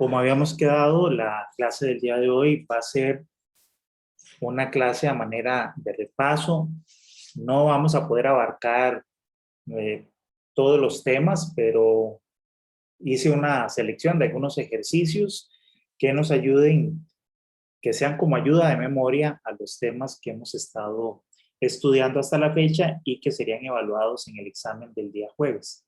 Como habíamos quedado, la clase del día de hoy va a ser una clase a manera de repaso. No vamos a poder abarcar eh, todos los temas, pero hice una selección de algunos ejercicios que nos ayuden, que sean como ayuda de memoria a los temas que hemos estado estudiando hasta la fecha y que serían evaluados en el examen del día jueves.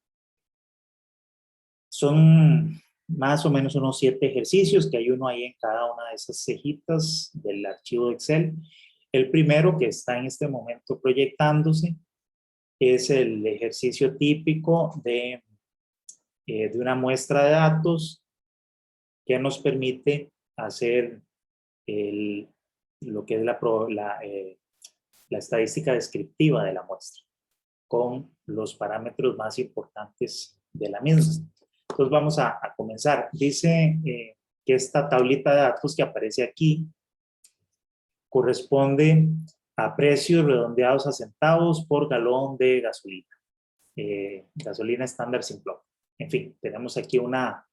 Son más o menos unos 7 ejercicios que hay uno ahí en cada una de esas cejitas del archivo de Excel. El primero que está en este momento proyectándose es el ejercicio típico de una muestra de datos que nos permite hacer lo que es la estadística descriptiva de la muestra con los parámetros más importantes de la misma. Entonces vamos a comenzar. Dice que esta tablita de datos que aparece aquí corresponde a precios redondeados a centavos por galón de gasolina. Gasolina estándar Simplon. En fin, tenemos aquí una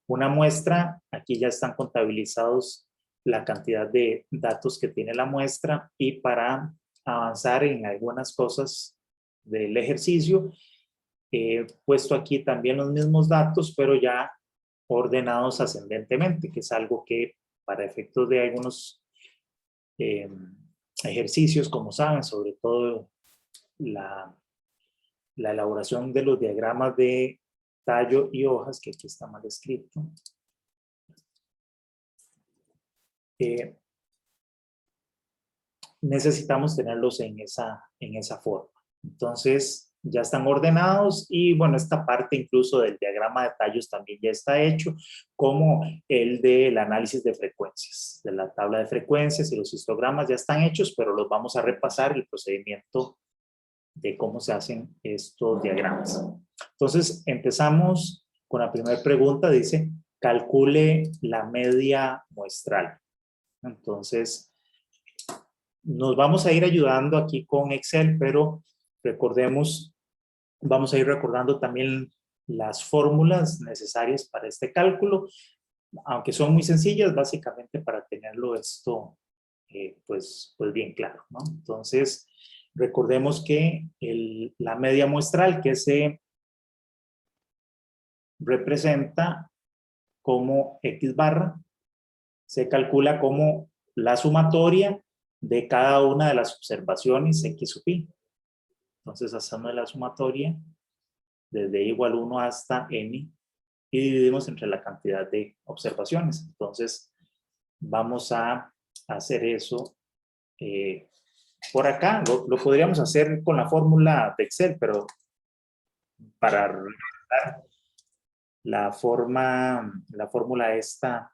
muestra. Aquí ya están contabilizados la cantidad de datos que tiene la muestra y para avanzar en algunas cosas del ejercicio, he puesto aquí también los mismos datos, pero ya ordenados ascendentemente, que es algo que para efectos de algunos ejercicios, como saben, sobre todo la elaboración de los diagramas de tallo y hojas, que aquí está mal escrito. Necesitamos tenerlos en esa forma. Entonces, ya están ordenados y bueno, esta parte incluso del diagrama de tallos también ya está hecho, como el del análisis de frecuencias, de la tabla de frecuencias y los histogramas ya están hechos, pero los vamos a repasar el procedimiento de cómo se hacen estos diagramas. Entonces, empezamos con la primera pregunta, dice, calcule la media muestral. Entonces, nos vamos a ir ayudando aquí con Excel, pero recordemos, vamos a ir recordando también las fórmulas necesarias para este cálculo, aunque son muy sencillas, básicamente para tenerlo esto pues bien claro, ¿no? Entonces, recordemos que la media muestral que se representa como X barra, se calcula como la sumatoria de cada una de las observaciones X sub i. Entonces hacemos la sumatoria desde igual 1 hasta n y dividimos entre la cantidad de observaciones. Entonces vamos a hacer eso por acá. Lo podríamos hacer con la fórmula de Excel, pero para recordar la fórmula esta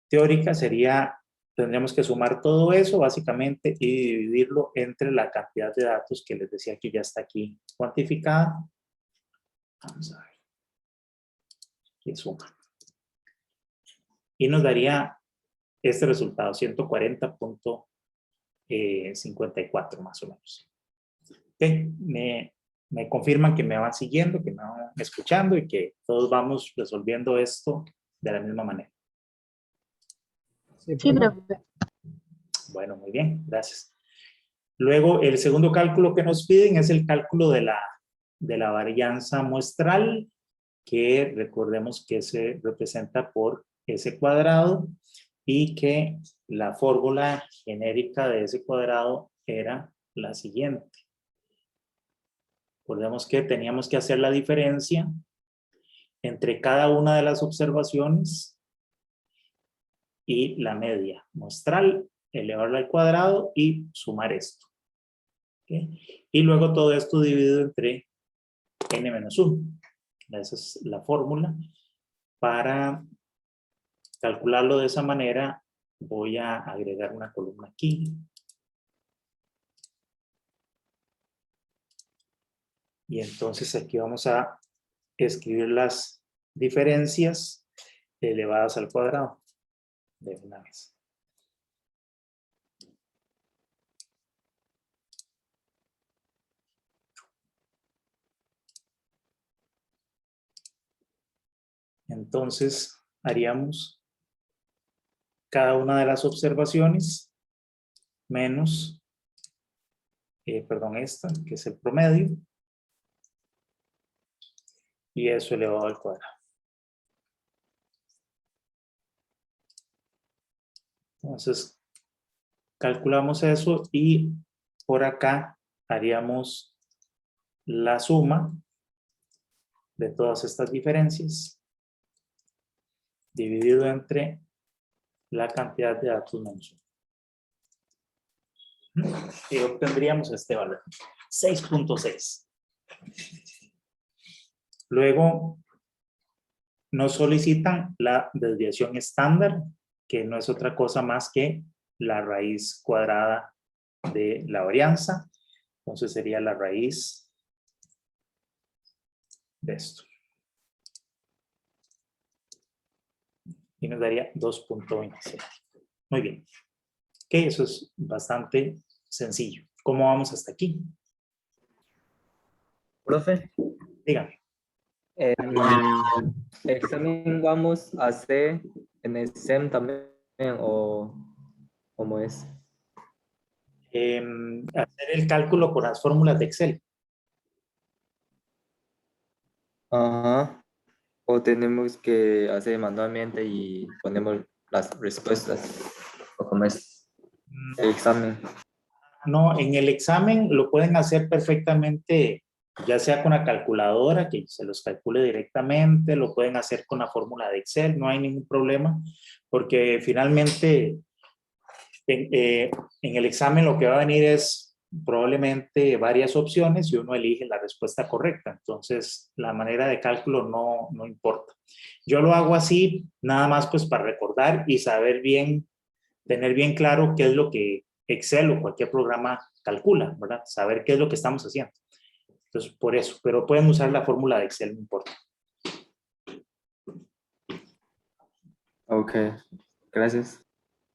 teórica sería, tendríamos que sumar todo eso básicamente y dividirlo entre la cantidad de datos que les decía que ya está aquí cuantificada. Vamos a ver. Aquí suma. Y nos daría este resultado, 140.54 más o menos. Okay. Me confirman que me van siguiendo, que me van escuchando y que todos vamos resolviendo esto de la misma manera. Sí, profe. Bueno, muy bien, gracias. Luego, el segundo cálculo que nos piden es el cálculo de la varianza muestral, que recordemos que se representa por S cuadrado y que la fórmula genérica de S cuadrado era la siguiente. Recordemos que teníamos que hacer la diferencia entre cada una de las observaciones y la media muestral, elevarla al cuadrado y sumar esto. ¿Okay? Y luego todo esto dividido entre n-1. Esa es la fórmula. Para calcularlo de esa manera, voy a agregar una columna aquí. Y entonces aquí vamos a escribir las diferencias elevadas al cuadrado de una vez. Entonces, haríamos cada una de las observaciones menos, perdón, esta, que es el promedio, y eso elevado al cuadrado. Entonces, calculamos eso y por acá haríamos la suma de todas estas diferencias dividido entre la cantidad de datos menos 1. Y obtendríamos este valor, 6.6. Luego nos solicitan la desviación estándar, que no es otra cosa más que la raíz cuadrada de la varianza. Entonces sería la raíz de esto. Y nos daría 2.27. Muy bien. Ok, eso es bastante sencillo. ¿Cómo vamos hasta aquí? Profe, Dígame. ¿examen vamos a hacer en el SEM también o cómo es? Hacer el cálculo con las fórmulas de Excel. Ajá. O tenemos que hacer manualmente y ponemos las respuestas o cómo es el examen. No, en el examen lo pueden hacer perfectamente, ya sea con la calculadora, que se los calcule directamente, lo pueden hacer con la fórmula de Excel, no hay ningún problema, porque finalmente en el examen lo que va a venir es probablemente varias opciones y uno elige la respuesta correcta. Entonces, la manera de cálculo no importa. Yo lo hago así, nada más pues para recordar y saber bien, tener bien claro qué es lo que Excel o cualquier programa calcula, ¿verdad? Saber qué es lo que estamos haciendo. Entonces, por eso, pero pueden usar la fórmula de Excel, no importa. Ok, gracias.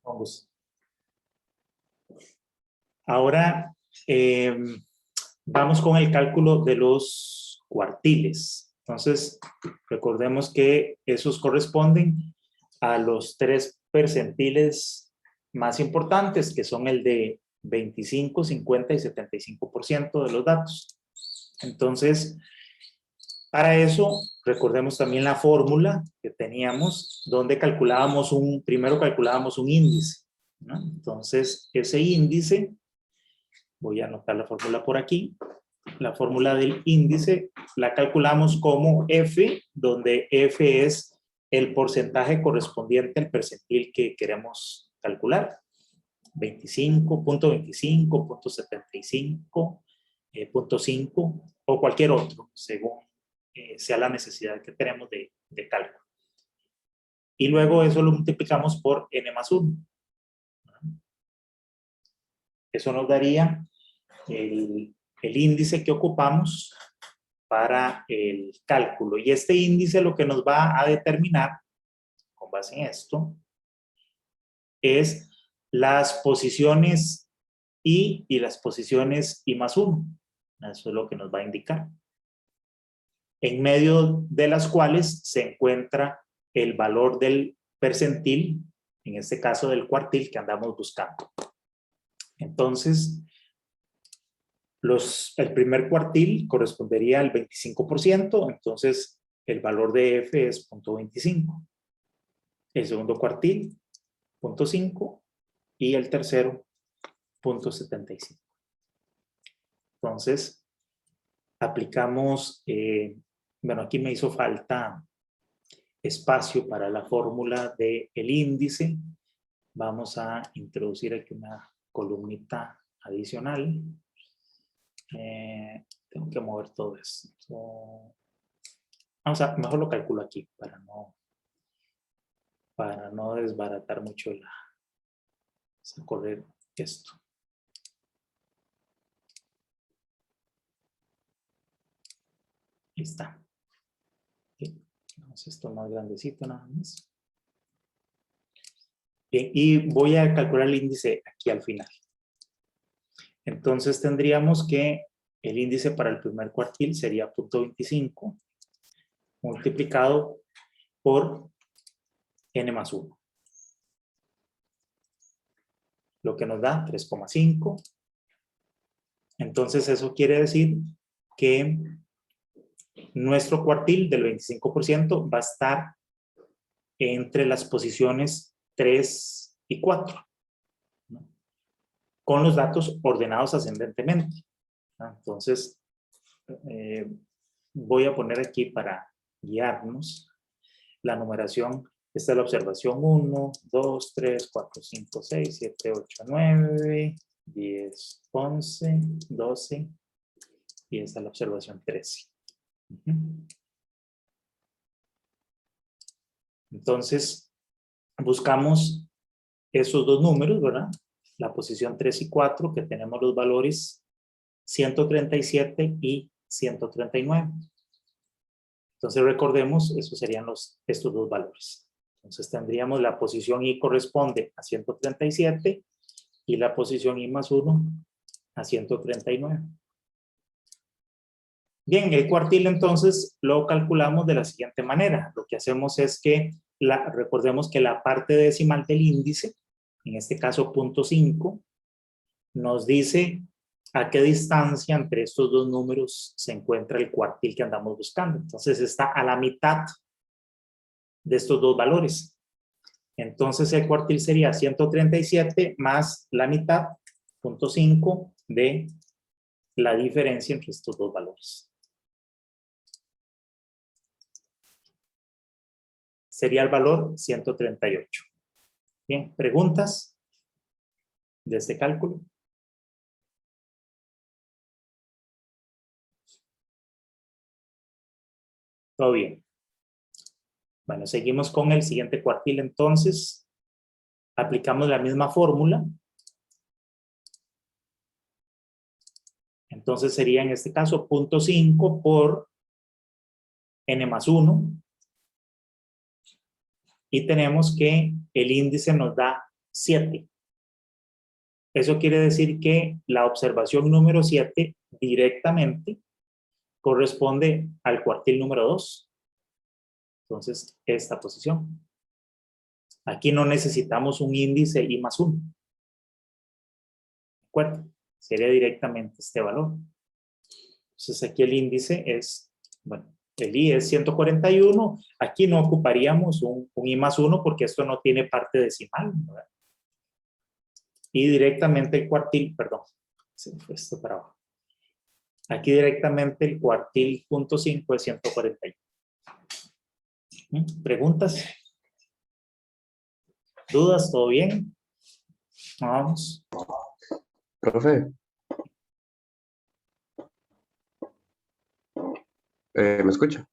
Vamos. Ahora, vamos con el cálculo de los cuartiles. Entonces, recordemos que esos corresponden a los 3 percentiles más importantes, que son el de 25, 50 y 75% de los datos. Entonces, para eso, recordemos también la fórmula que teníamos, donde primero calculábamos un índice, ¿no? Entonces, ese índice, voy a anotar la fórmula por aquí, la fórmula del índice la calculamos como F, donde F es el porcentaje correspondiente al percentil que queremos calcular. 25.25, .75, .5 o cualquier otro, según sea la necesidad que tenemos de cálculo. Y luego eso lo multiplicamos por n más 1. Eso nos daría el índice que ocupamos para el cálculo. Y este índice lo que nos va a determinar, con base en esto, es las posiciones I y las posiciones I más 1. Eso es lo que nos va a indicar. En medio de las cuales se encuentra el valor del percentil, en este caso del cuartil que andamos buscando. Entonces, el primer cuartil correspondería al 25%, entonces el valor de F es 0.25. El segundo cuartil, 0.5, y el tercero, 0.75. Entonces, aplicamos, bueno, aquí me hizo falta espacio para la fórmula del índice. Vamos a introducir aquí una columnita adicional. Tengo que mover todo esto. Vamos a, mejor lo calculo aquí para no desbaratar mucho vamos a correr esto. Ahí está. Bien. Vamos a esto más grandecito nada más. Bien, y voy a calcular el índice aquí al final. Entonces tendríamos que el índice para el primer cuartil sería 0.25 multiplicado por n más 1. Lo que nos da 3,5. Entonces eso quiere decir que nuestro cuartil del 25% va a estar entre las posiciones 3 y 4, ¿no? Con los datos ordenados ascendentemente. Entonces, voy a poner aquí para guiarnos la numeración. Esta es la observación 1, 2, 3, 4, 5, 6, 7, 8, 9, 10, 11, 12 y esta es la observación 13. Entonces, buscamos esos dos números, ¿verdad? La posición 3 y 4, que tenemos los valores 137 y 139. Entonces, recordemos, esos serían estos dos valores. Entonces, tendríamos la posición I corresponde a 137 y la posición I más 1 a 139. Bien, el cuartil entonces lo calculamos de la siguiente manera. Lo que hacemos es que recordemos que la parte decimal del índice, en este caso 0.5, nos dice a qué distancia entre estos dos números se encuentra el cuartil que andamos buscando. Entonces está a la mitad de estos dos valores. Entonces el cuartil sería 137 más la mitad, 0.5 de la diferencia entre estos dos valores. Sería el valor 138. Bien, ¿preguntas de este cálculo? Todo bien. Bueno, seguimos con el siguiente cuartil entonces. Aplicamos la misma fórmula. Entonces sería en este caso 0.5 por n más 1. Y tenemos que el índice nos da 7. Eso quiere decir que la observación número 7 directamente corresponde al cuartil número 2. Entonces, esta posición. Aquí no necesitamos un índice I más 1. ¿De acuerdo? Sería directamente este valor. Entonces, aquí el índice es, bueno, el I es 141. Aquí no ocuparíamos un I más 1 porque esto no tiene parte decimal, ¿verdad? Y directamente el cuartil, perdón, se fue esto para abajo. Aquí directamente el cuartil 0.5 es 141. ¿Preguntas? ¿Dudas? ¿Todo bien? Vamos. Profe, ¿me escucha?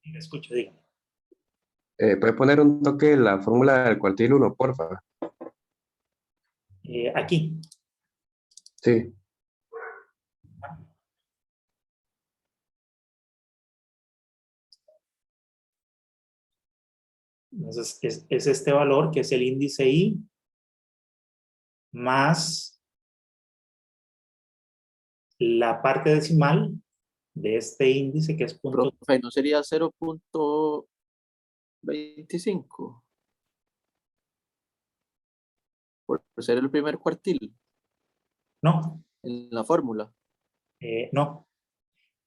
Me escucho, dígame. ¿Puede poner un toque en la fórmula del cuartil 1, porfa? Aquí. Sí. Entonces, es este valor que es el índice I más la parte decimal de este índice que es punto. Profe, ¿no sería 0.25? Por ser el primer cuartil No, en la fórmula. no,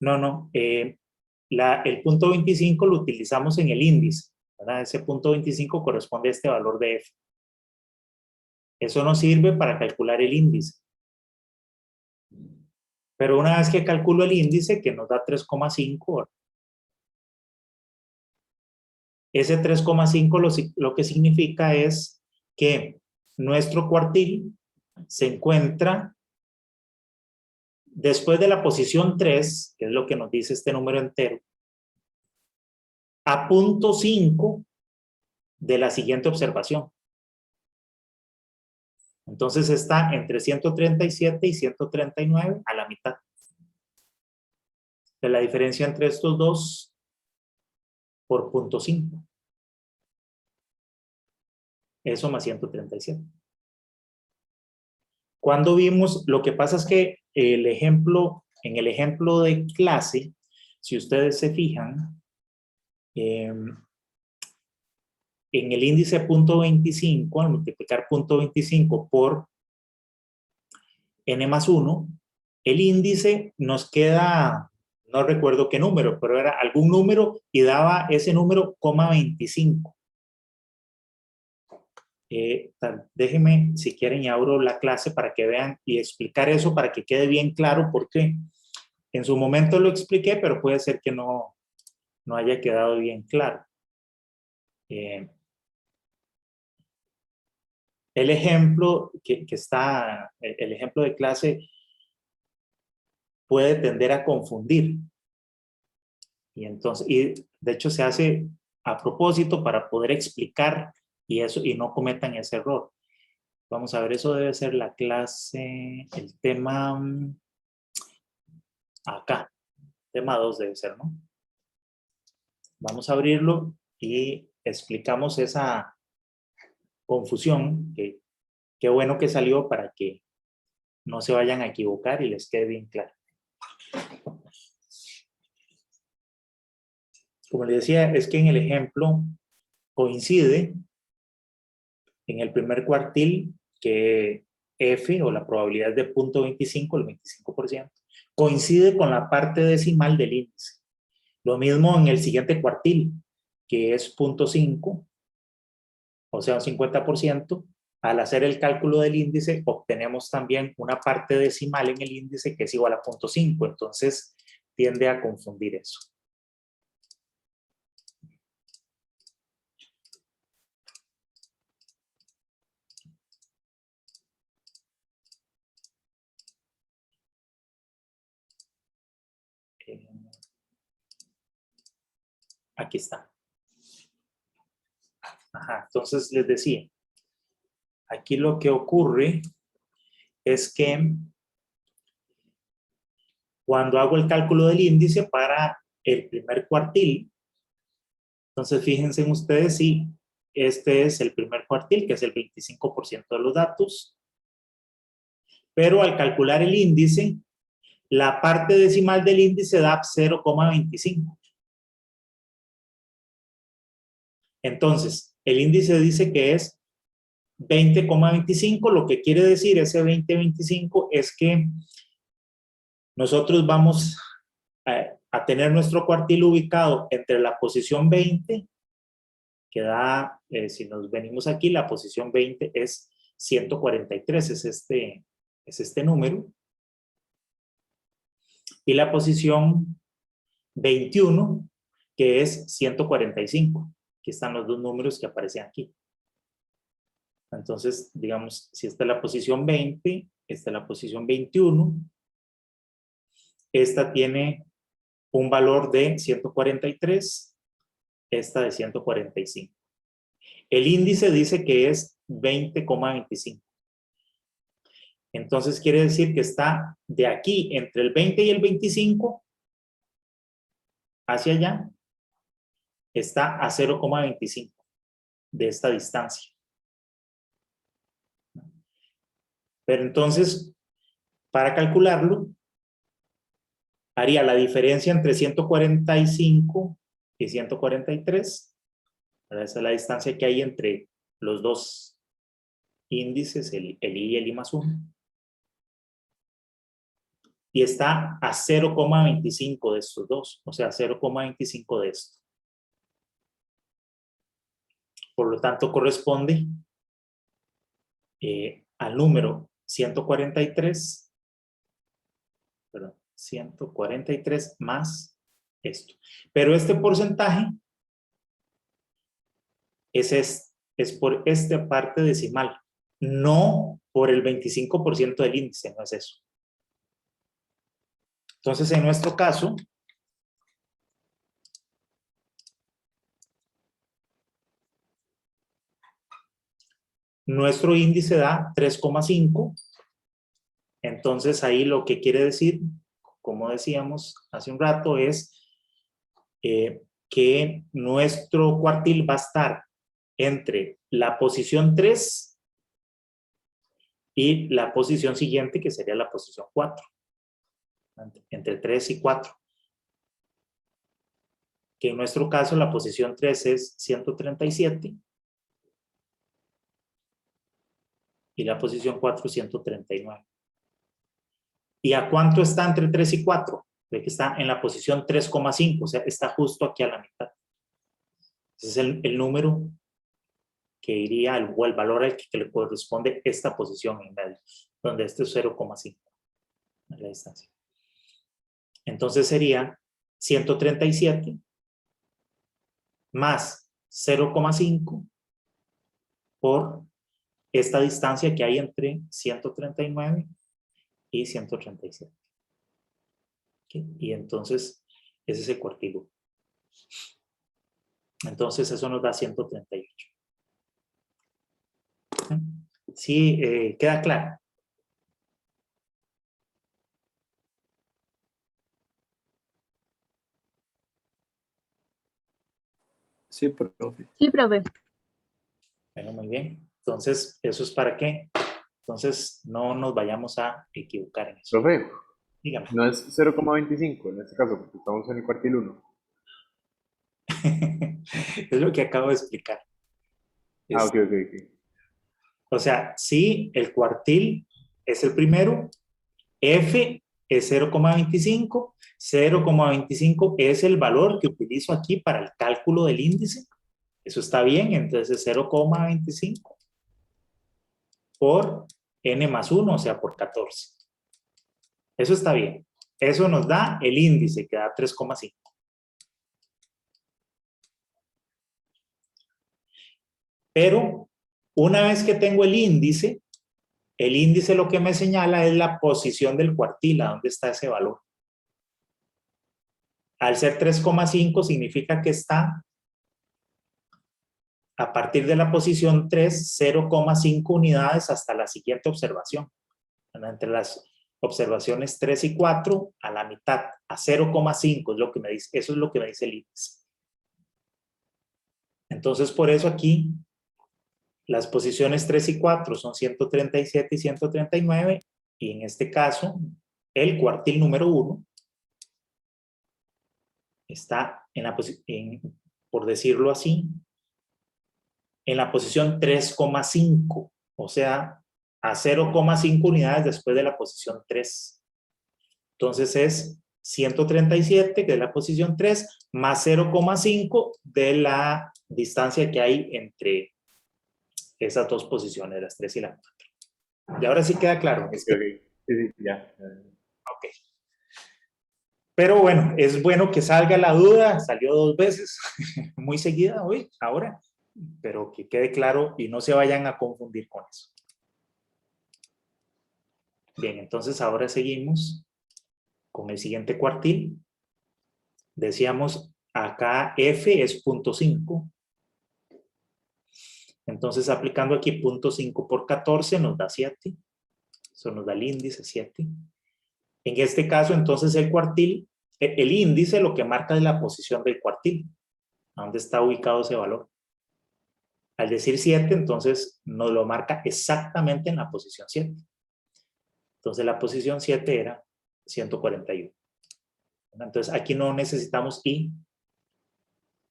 no, no. El punto 25 lo utilizamos en el índice, ¿verdad? Ese punto 25 corresponde a este valor de F. Eso nos sirve para calcular el índice. Pero una vez que calculo el índice, que nos da 3,5, ese 3,5 lo que significa es que nuestro cuartil se encuentra después de la posición 3, que es lo que nos dice este número entero, a 0.5 de la siguiente observación. Entonces está entre 137 y 139 a la mitad. De la diferencia entre estos dos por 0.5. Eso más 137. Cuando vimos, lo que pasa es que en el ejemplo de clase, si ustedes se fijan, en el índice 0.25, al multiplicar 0.25 por n más 1, el índice nos queda, no recuerdo qué número, pero era algún número y daba ese número, 0.25. Déjenme, si quieren, y abro la clase para que vean y explicar eso para que quede bien claro, porque en su momento lo expliqué, pero puede ser que no haya quedado bien claro. El ejemplo que está, el ejemplo de clase puede tender a confundir. Y entonces, y de hecho se hace a propósito para poder explicar y eso, y no cometan ese error. Vamos a ver, eso debe ser la clase, el tema acá, tema 2 debe ser, ¿no? Vamos a abrirlo y explicamos esa confusión, que qué bueno que salió para que no se vayan a equivocar y les quede bien claro. Como les decía, es que en el ejemplo coincide en el primer cuartil que F, o la probabilidad de 0.25, el 25%, coincide con la parte decimal del índice. Lo mismo en el siguiente cuartil, que es 0.5, o sea, un 50%. Al hacer el cálculo del índice, obtenemos también una parte decimal en el índice que es igual a 0.5. Entonces, tiende a confundir eso. Aquí está. Ajá, entonces les decía, aquí lo que ocurre es que cuando hago el cálculo del índice para el primer cuartil, entonces fíjense en ustedes si este es el primer cuartil, que es el 25% de los datos, pero al calcular el índice, la parte decimal del índice da 0,25. Entonces, el índice dice que es 20,25, lo que quiere decir ese 20,25 es que nosotros vamos a tener nuestro cuartil ubicado entre la posición 20, que da, si nos venimos aquí, la posición 20 es 143, es este número, y la posición 21, que es 145. Aquí están los dos números que aparecen aquí. Entonces, digamos, si esta es la posición 20, esta es la posición 21, esta tiene un valor de 143, esta de 145. El índice dice que es 20,25. Entonces quiere decir que está de aquí, entre el 20 y el 25, hacia allá, está a 0,25 de esta distancia. Pero entonces, para calcularlo, haría la diferencia entre 145 y 143. Esa es la distancia que hay entre los dos índices, el I y el I más 1. Y está a 0,25 de estos dos, o sea, 0,25 de esto. Por lo tanto, corresponde al número 143, perdón, 143 más esto. Pero este porcentaje es por esta parte decimal, no por el 25% del índice, no es eso. Entonces, en nuestro caso, nuestro índice da 3,5. Entonces, ahí lo que quiere decir, como decíamos hace un rato, es que nuestro cuartil va a estar entre la posición 3 y la posición siguiente, que sería la posición 4. Entre 3 y 4. Que en nuestro caso la posición 3 es 137 y la posición 4, 139. ¿Y a cuánto está entre 3 y 4? De que está en la posición 3,5, o sea, está justo aquí a la mitad. Ese es el número que iría, o el valor al que le corresponde esta posición en medio, donde este es 0,5, la distancia. Entonces sería 137 más 0,5 por esta distancia que hay entre 139 y 137. ¿Okay? Y entonces, ese es el cuartil 1. Entonces, eso nos da 138. ¿Sí? ¿Queda claro? Sí, profe. Sí, profe. Bueno, muy bien. Entonces, ¿eso es para qué? Entonces, no nos vayamos a equivocar en eso. Profe, Dígame. no es 0,25 en este caso, porque estamos en el cuartil 1. Es lo que acabo de explicar. Ah, ok. O sea, si el cuartil es el primero, F es 0,25, 0,25 es el valor que utilizo aquí para el cálculo del índice. Eso está bien, entonces 0,25 por n más 1, o sea, por 14. Eso está bien. Eso nos da el índice, que da 3,5. Pero una vez que tengo el índice lo que me señala es la posición del cuartil, a dónde está ese valor. Al ser 3,5 significa que está a partir de la posición 3, 0,5 unidades hasta la siguiente observación. Entre las observaciones 3 y 4, a la mitad, a 0,5 es lo que me dice, eso es lo que me dice el índice. Entonces, por eso aquí, las posiciones 3 y 4 son 137 y 139, y en este caso, el cuartil número 1 está en la posición, por decirlo así, en la posición 3,5, o sea, a 0,5 unidades después de la posición 3. Entonces es 137, que es la posición 3, más 0,5 de la distancia que hay entre esas dos posiciones, las 3 y la 4. Y ahora sí queda claro. Ok. Sí, ya. Ok. Pero bueno, es bueno que salga la duda, salió 2 veces, muy seguida hoy, ahora, pero que quede claro y no se vayan a confundir con eso. Bien, entonces ahora seguimos con el siguiente cuartil. Decíamos, acá F es 0.5. Entonces, aplicando aquí 0.5 por 14 nos da 7. Eso nos da el índice 7. En este caso, entonces, el cuartil, el índice lo que marca es la posición del cuartil. ¿A dónde está ubicado ese valor? Al decir 7, entonces, nos lo marca exactamente en la posición 7. Entonces, la posición 7 era 141. Entonces, aquí no necesitamos I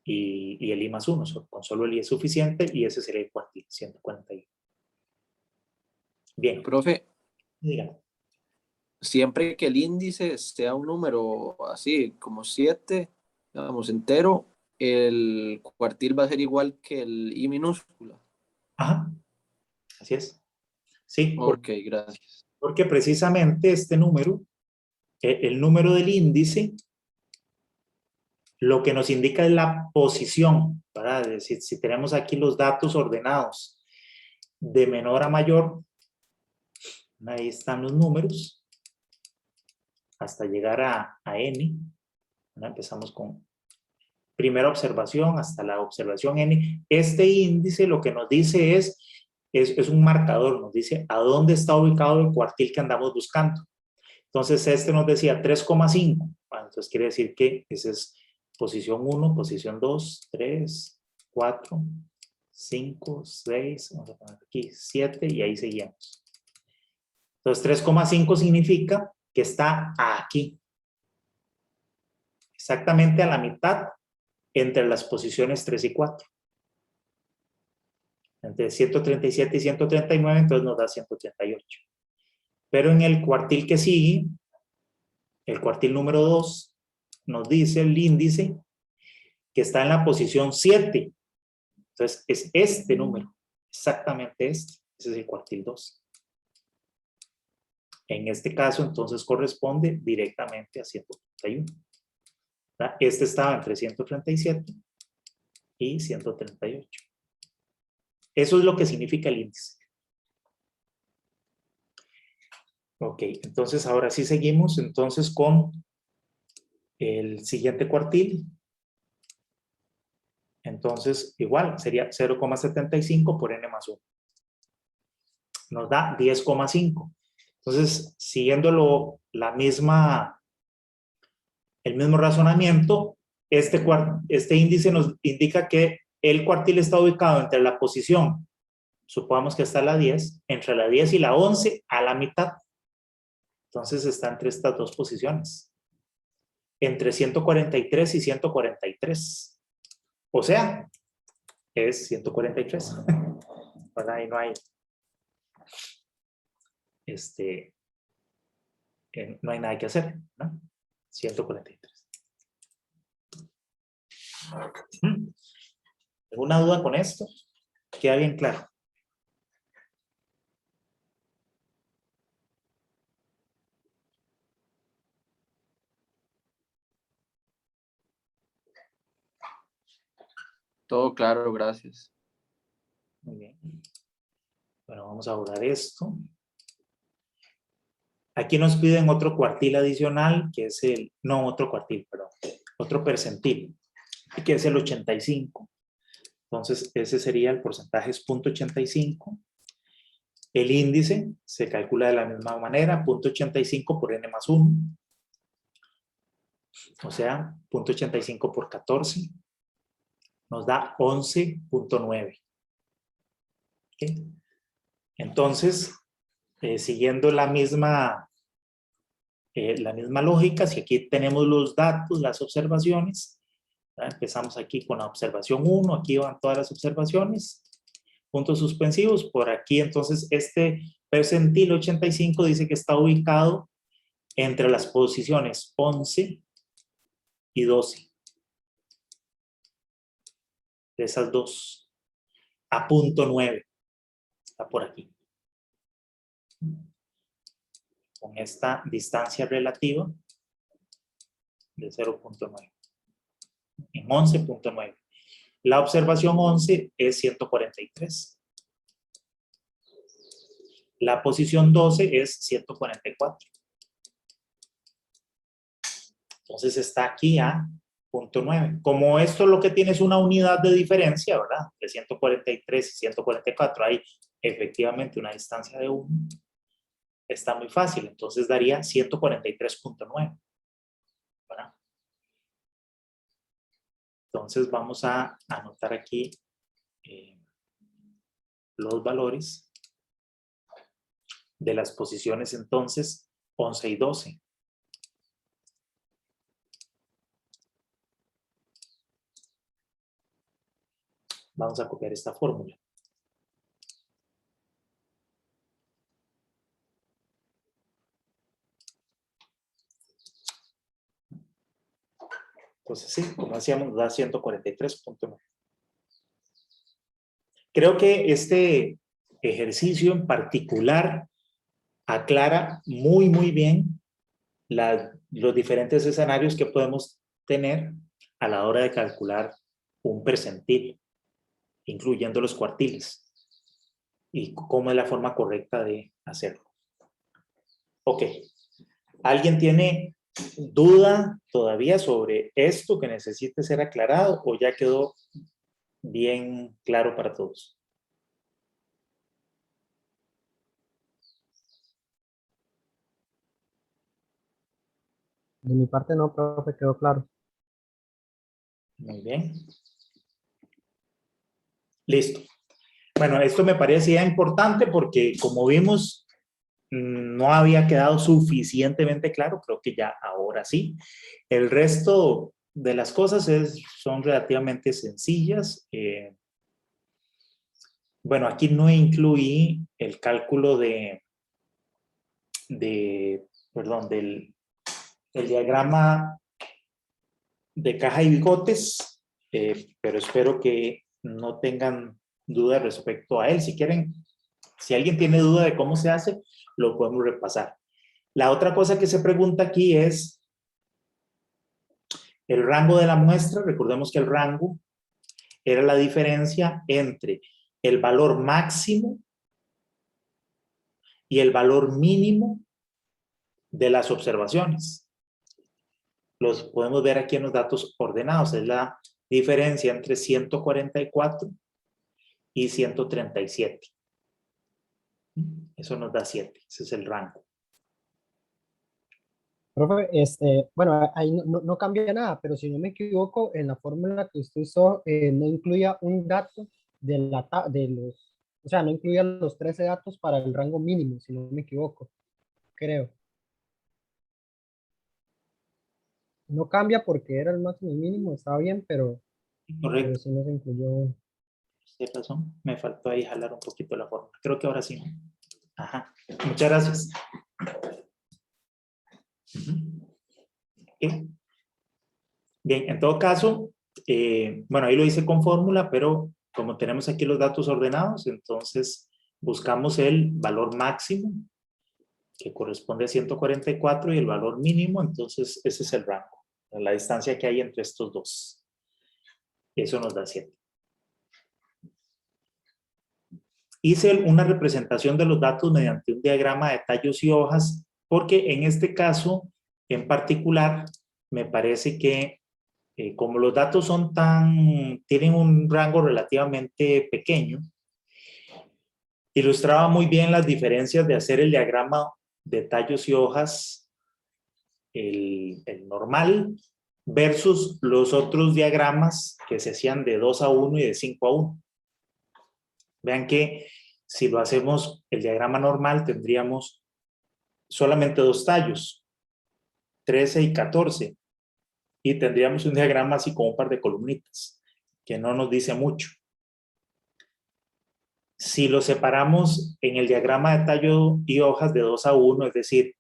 y el I más 1. Con solo el I es suficiente y ese sería el cuartil, 141. Bien. Profe, Dígame. siempre que el índice sea un número así como 7, digamos, entero, el cuartil va a ser igual que el I minúscula. Ajá, así es. Sí, Ok, gracias. porque precisamente este número, el número del índice, lo que nos indica es la posición, ¿verdad? Es decir, si tenemos aquí los datos ordenados de menor a mayor, ahí están los números, hasta llegar a n. ¿Verdad? Empezamos con primera observación hasta la observación n. Este índice lo que nos dice es un marcador, nos dice a dónde está ubicado el cuartil que andamos buscando. Entonces, este nos decía 3,5. Entonces, quiere decir que ese es posición 1, posición 2, 3, 4, 5, 6, vamos a poner aquí 7 y ahí seguimos. Entonces, 3,5 significa que está aquí. Exactamente a la mitad entre las posiciones 3 y 4. Entre 137 y 139, entonces nos da 138. Pero en el cuartil que sigue, el cuartil número 2, nos dice el índice que está en la posición 7. Entonces es este número, exactamente este. Ese es el cuartil 2. En este caso, entonces corresponde directamente a 131. Este estaba entre 137 y 138. Eso es lo que significa el índice. Ok, entonces ahora sí seguimos entonces con el siguiente cuartil. Entonces, igual, sería 0,75 por n más 1. Nos da 10,5. Entonces, siguiendo el mismo razonamiento, este índice nos indica que el cuartil está ubicado entre la posición, supongamos que está la 10, entre la 10 y la 11 a la mitad. Entonces está entre estas dos posiciones. Entre 143 y 143. O sea, es 143. Pues ahí no hay no hay nada que hacer, ¿no? 143. ¿Alguna duda con esto? ¿Queda bien claro? Todo claro, gracias. Muy bien. Bueno, vamos a borrar esto. Aquí nos piden otro cuartil adicional, que es otro cuartil, perdón, otro percentil, que es el 85. Entonces, ese sería el porcentaje, es 0.85. El índice se calcula de la misma manera, 0.85 por n más 1. O sea, 0.85 por 14 nos da 11.9. ¿Okay? Entonces, siguiendo la misma lógica, si aquí tenemos los datos, las observaciones, ¿verdad? Empezamos aquí con la observación 1, aquí van todas las observaciones, puntos suspensivos, por aquí entonces este percentil 85 dice que está ubicado entre las posiciones 11 y 12. De esas dos, a 0.9, está por aquí. Con esta distancia relativa de 0.9. En 11.9. La observación 11 es 143. La posición 12 es 144. Entonces está aquí a 0.9. Como esto lo que tiene es una unidad de diferencia, ¿verdad? De 143 y 144 hay efectivamente una distancia de 1. Está muy fácil, entonces daría 143.9. ¿Verdad? Entonces vamos a anotar aquí los valores de las posiciones entonces 11 y 12. Vamos a copiar esta fórmula. Entonces sí, como decíamos, da 143.9. Creo que este ejercicio en particular aclara muy bien los diferentes escenarios que podemos tener a la hora de calcular un percentil, incluyendo los cuartiles, y cómo es la forma correcta de hacerlo. Ok, ¿alguien tiene duda todavía sobre esto que necesite ser aclarado o ya quedó bien claro para todos? De mi parte no, profe, quedó claro. Muy bien. Listo. Bueno, esto me parecía importante porque como vimos, no había quedado suficientemente claro, creo que ya ahora sí. El resto de las cosas son relativamente sencillas. Bueno, aquí no incluí el cálculo perdón, del el diagrama de caja y bigotes, pero espero que no tengan duda respecto a él. Si quieren, si alguien tiene duda de cómo se hace, lo podemos repasar. La otra cosa que se pregunta aquí es el rango de la muestra. Recordemos que el rango era la diferencia entre el valor máximo y el valor mínimo de las observaciones. Los podemos ver aquí en los datos ordenados. Es la diferencia entre 144 y 137. Eso nos da 7. Ese es el rango. Profe, bueno, ahí no cambia nada, pero si no me equivoco, en la fórmula que usted hizo no incluía un dato o sea, no incluía los 13 datos para el rango mínimo, si no me equivoco, creo. No cambia porque era el máximo y mínimo, estaba bien, pero Correcto. sí no se incluyó. Tienes razón. Me faltó ahí jalar un poquito la fórmula. Creo que ahora sí. Ajá. Muchas gracias. Okay. Bien, en todo caso, bueno, ahí lo hice con fórmula, pero como tenemos aquí los datos ordenados, entonces buscamos el valor máximo, que corresponde a 144, y el valor mínimo, entonces ese es el rango, la distancia que hay entre estos dos. Eso nos da 7. Hice una representación de los datos mediante un diagrama de tallos y hojas, porque en este caso, en particular, me parece que como los datos tienen un rango relativamente pequeño, ilustraba muy bien las diferencias de hacer el diagrama de tallos y hojas, el normal, versus los otros diagramas que se hacían de 2:1 y de 5:1. Vean que si lo hacemos el diagrama normal, tendríamos solamente 2 tallos, 13 y 14, y tendríamos un diagrama así con un par de columnitas, que no nos dice mucho. Si lo separamos en el diagrama de tallo y hojas de 2:1, es decir,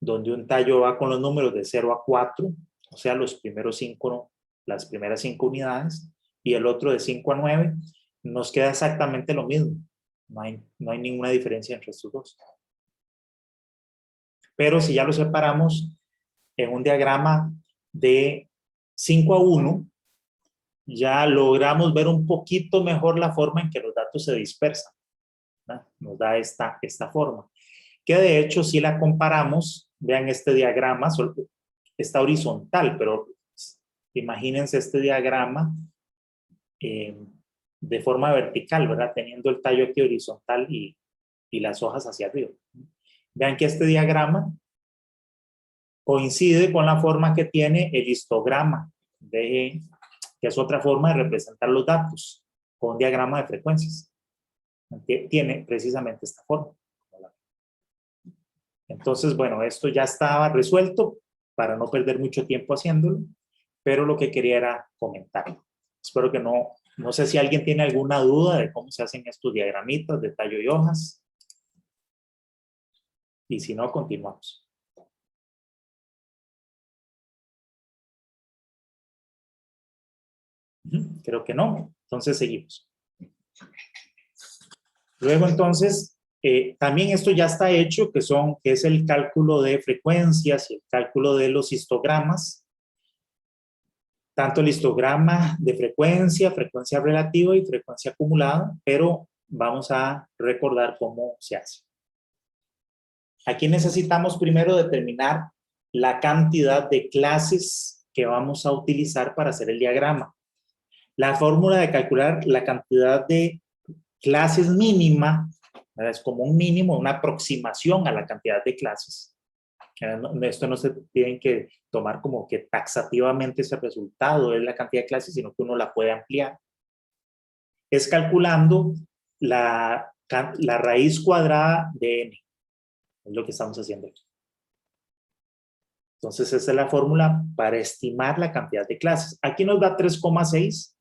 donde un tallo va con los números de 0 a 4, o sea, las primeras 5 unidades, y el otro de 5 a 9, nos queda exactamente lo mismo. No hay ninguna diferencia entre estos dos. Pero si ya lo separamos en un diagrama de 5:1, ya logramos ver un poquito mejor la forma en que los datos se dispersan, ¿no? Nos da esta forma. Que de hecho, si la comparamos, vean este diagrama, está horizontal, pero imagínense este diagrama de forma vertical, ¿verdad? Teniendo el tallo aquí horizontal y las hojas hacia arriba. Vean que este diagrama coincide con la forma que tiene el histograma, que es otra forma de representar los datos, con un diagrama de frecuencias. Tiene precisamente esta forma. Entonces, bueno, esto ya estaba resuelto para no perder mucho tiempo haciéndolo, pero lo que quería era comentarlo. Espero que no sé si alguien tiene alguna duda de cómo se hacen estos diagramitas de tallo y hojas. Y si no, continuamos. Creo que no. Entonces, seguimos. Luego, entonces, también esto ya está hecho, que es el cálculo de frecuencias y el cálculo de los histogramas. Tanto el histograma de frecuencia relativa y frecuencia acumulada, pero vamos a recordar cómo se hace. Aquí necesitamos primero determinar la cantidad de clases que vamos a utilizar para hacer el diagrama. La fórmula de calcular la cantidad de clases mínima, ¿verdad? Es como un mínimo, una aproximación a la cantidad de clases. Esto no se tiene que tomar como que taxativamente ese resultado es la cantidad de clases, sino que uno la puede ampliar. Es calculando la raíz cuadrada de n. Es lo que estamos haciendo aquí. Entonces, esa es la fórmula para estimar la cantidad de clases. Aquí nos da 3,6.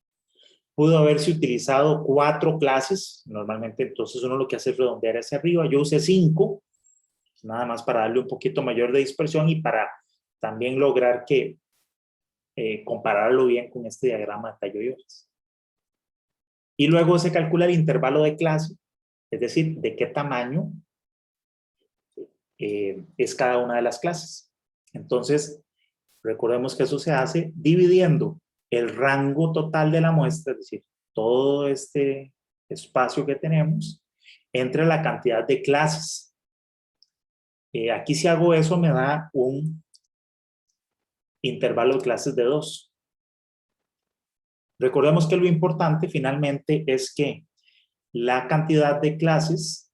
pudo haberse utilizado 4 clases, normalmente entonces uno lo que hace es redondear hacia arriba, yo usé 5, nada más para darle un poquito mayor de dispersión y para también lograr que compararlo bien con este diagrama de tallo y hojas. Y luego se calcula el intervalo de clase, es decir, de qué tamaño es cada una de las clases. Entonces, recordemos que eso se hace dividiendo el rango total de la muestra, es decir, todo este espacio que tenemos, entre la cantidad de clases. Aquí si hago eso me da un intervalo de clases de 2. Recordemos que lo importante finalmente es que la cantidad de clases,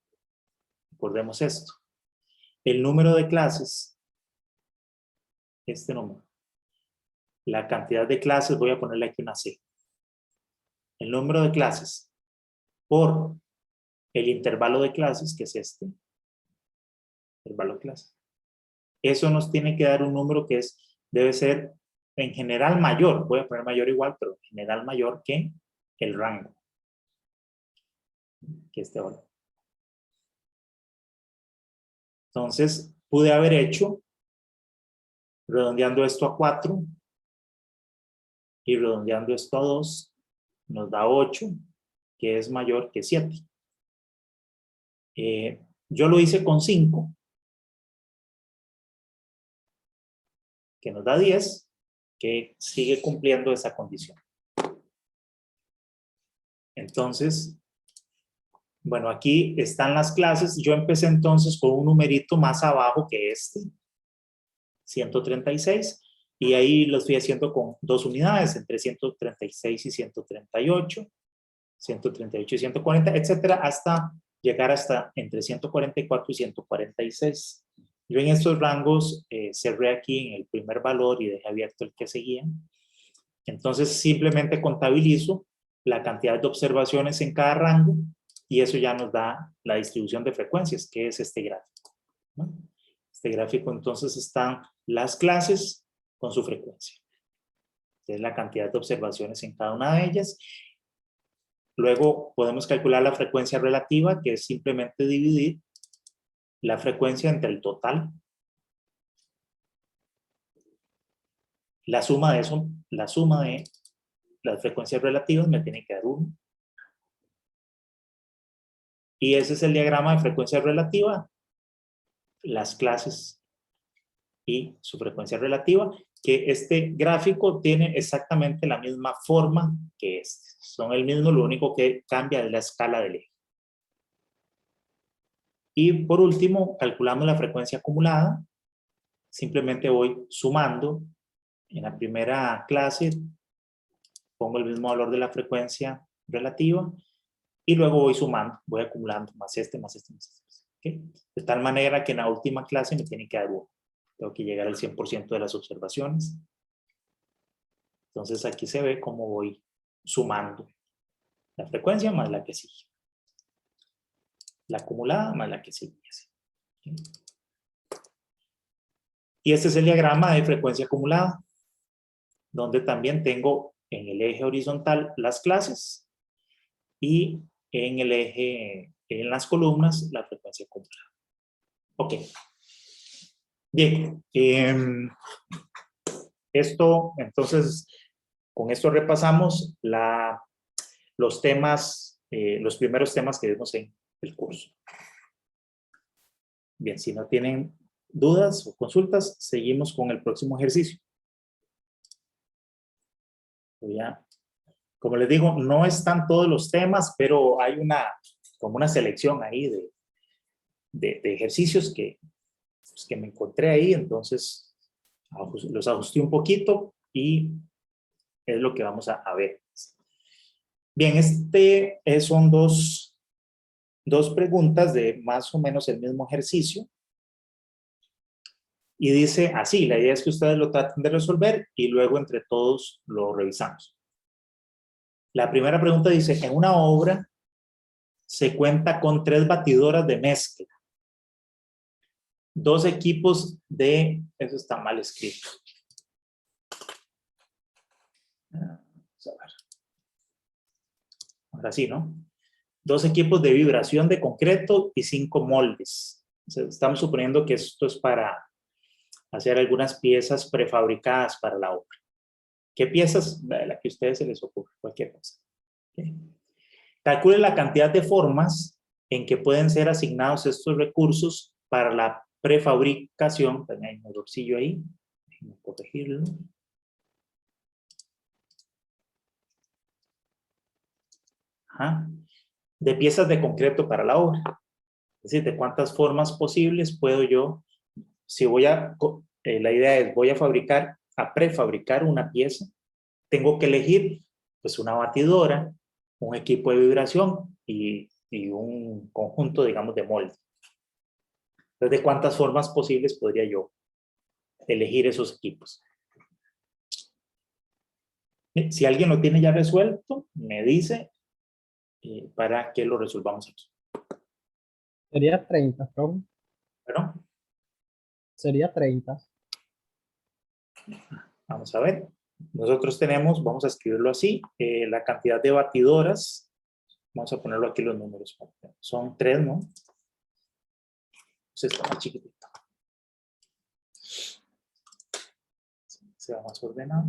recordemos esto, el número de clases, este número, la cantidad de clases, voy a ponerle aquí una C, el número de clases por el intervalo de clases, que es este, intervalo de clases. Eso nos tiene que dar un número que debe ser en general mayor, voy a poner mayor igual, pero en general mayor que el rango, que este valor. Entonces, pude haber hecho, redondeando esto a 4 y redondeando esto a 2, nos da 8, que es mayor que 7. Yo lo hice con 5, que nos da 10, que sigue cumpliendo esa condición. Entonces, bueno, aquí están las clases. Yo empecé entonces con un numerito más abajo que este, 136, y ahí los fui haciendo con 2 unidades, entre 136 y 138, 138 y 140, etcétera, hasta llegar hasta entre 144 y 146. Yo en estos rangos cerré aquí en el primer valor y dejé abierto el que seguía. Entonces simplemente contabilizo la cantidad de observaciones en cada rango y eso ya nos da la distribución de frecuencias, que es este gráfico, ¿no? Este gráfico entonces están las clases con su frecuencia. Es la cantidad de observaciones en cada una de ellas. Luego podemos calcular la frecuencia relativa, que es simplemente dividir la frecuencia entre el total. La suma de eso, la suma de las frecuencias relativas me tiene que dar 1. Y ese es el diagrama de frecuencia relativa, las clases y su frecuencia relativa, que este gráfico tiene exactamente la misma forma que este. Son el mismo, lo único que cambia es la escala del eje. Y por último, calculamos la frecuencia acumulada. Simplemente voy sumando. En la primera clase pongo el mismo valor de la frecuencia relativa y luego voy sumando, voy acumulando más este, más este, más este. ¿Okay? De tal manera que en la última clase me tiene que dar 1. Tengo que llegar al 100% de las observaciones. Entonces aquí se ve cómo voy sumando la frecuencia más la que sigue. La acumulada más la que sigue. ¿Okay? Y este es el diagrama de frecuencia acumulada, donde también tengo en el eje horizontal las clases y en el eje, en las columnas, la frecuencia acumulada. Ok. Bien. Esto, entonces, con esto repasamos los temas, los primeros temas que vimos en el curso. Bien, si no tienen dudas o consultas, seguimos con el próximo ejercicio. Como les digo, no están todos los temas, pero hay como una selección ahí de ejercicios que me encontré ahí, entonces los ajusté un poquito y es lo que vamos a ver. Bien, son dos preguntas de más o menos el mismo ejercicio. Y dice así, la idea es que ustedes lo traten de resolver y luego entre todos lo revisamos. La primera pregunta dice, en una obra se cuenta con 3 batidoras de mezcla, 2 equipos de, eso está mal escrito. Vamos a ver. ahora sí, ¿no? 2 equipos de vibración de concreto y 5 moldes. Estamos suponiendo que esto es para hacer algunas piezas prefabricadas para la obra. ¿Qué piezas? La que a ustedes se les ocurre, cualquier cosa. ¿Okay? Calcule la cantidad de formas en que pueden ser asignados estos recursos para la prefabricación. También hay un errorcillo ahí. Déjenme corregirlo. Ajá. De piezas de concreto para la obra. Es decir, de cuántas formas posibles puedo yo, si voy a, la idea es, voy a fabricar, a prefabricar una pieza, tengo que elegir pues una batidora, un equipo de vibración y un conjunto, digamos, de molde. Entonces, ¿de cuántas formas posibles podría yo elegir esos equipos? Si alguien lo tiene ya resuelto, me dice para que lo resolvamos aquí. Sería 30, profe. Bueno, Sería 30. vamos a ver. Nosotros tenemos, vamos a escribirlo así, la cantidad de batidoras. Vamos a ponerlo aquí los números. Son 3, ¿no? Entonces está más chiquitito. Se va más ordenado.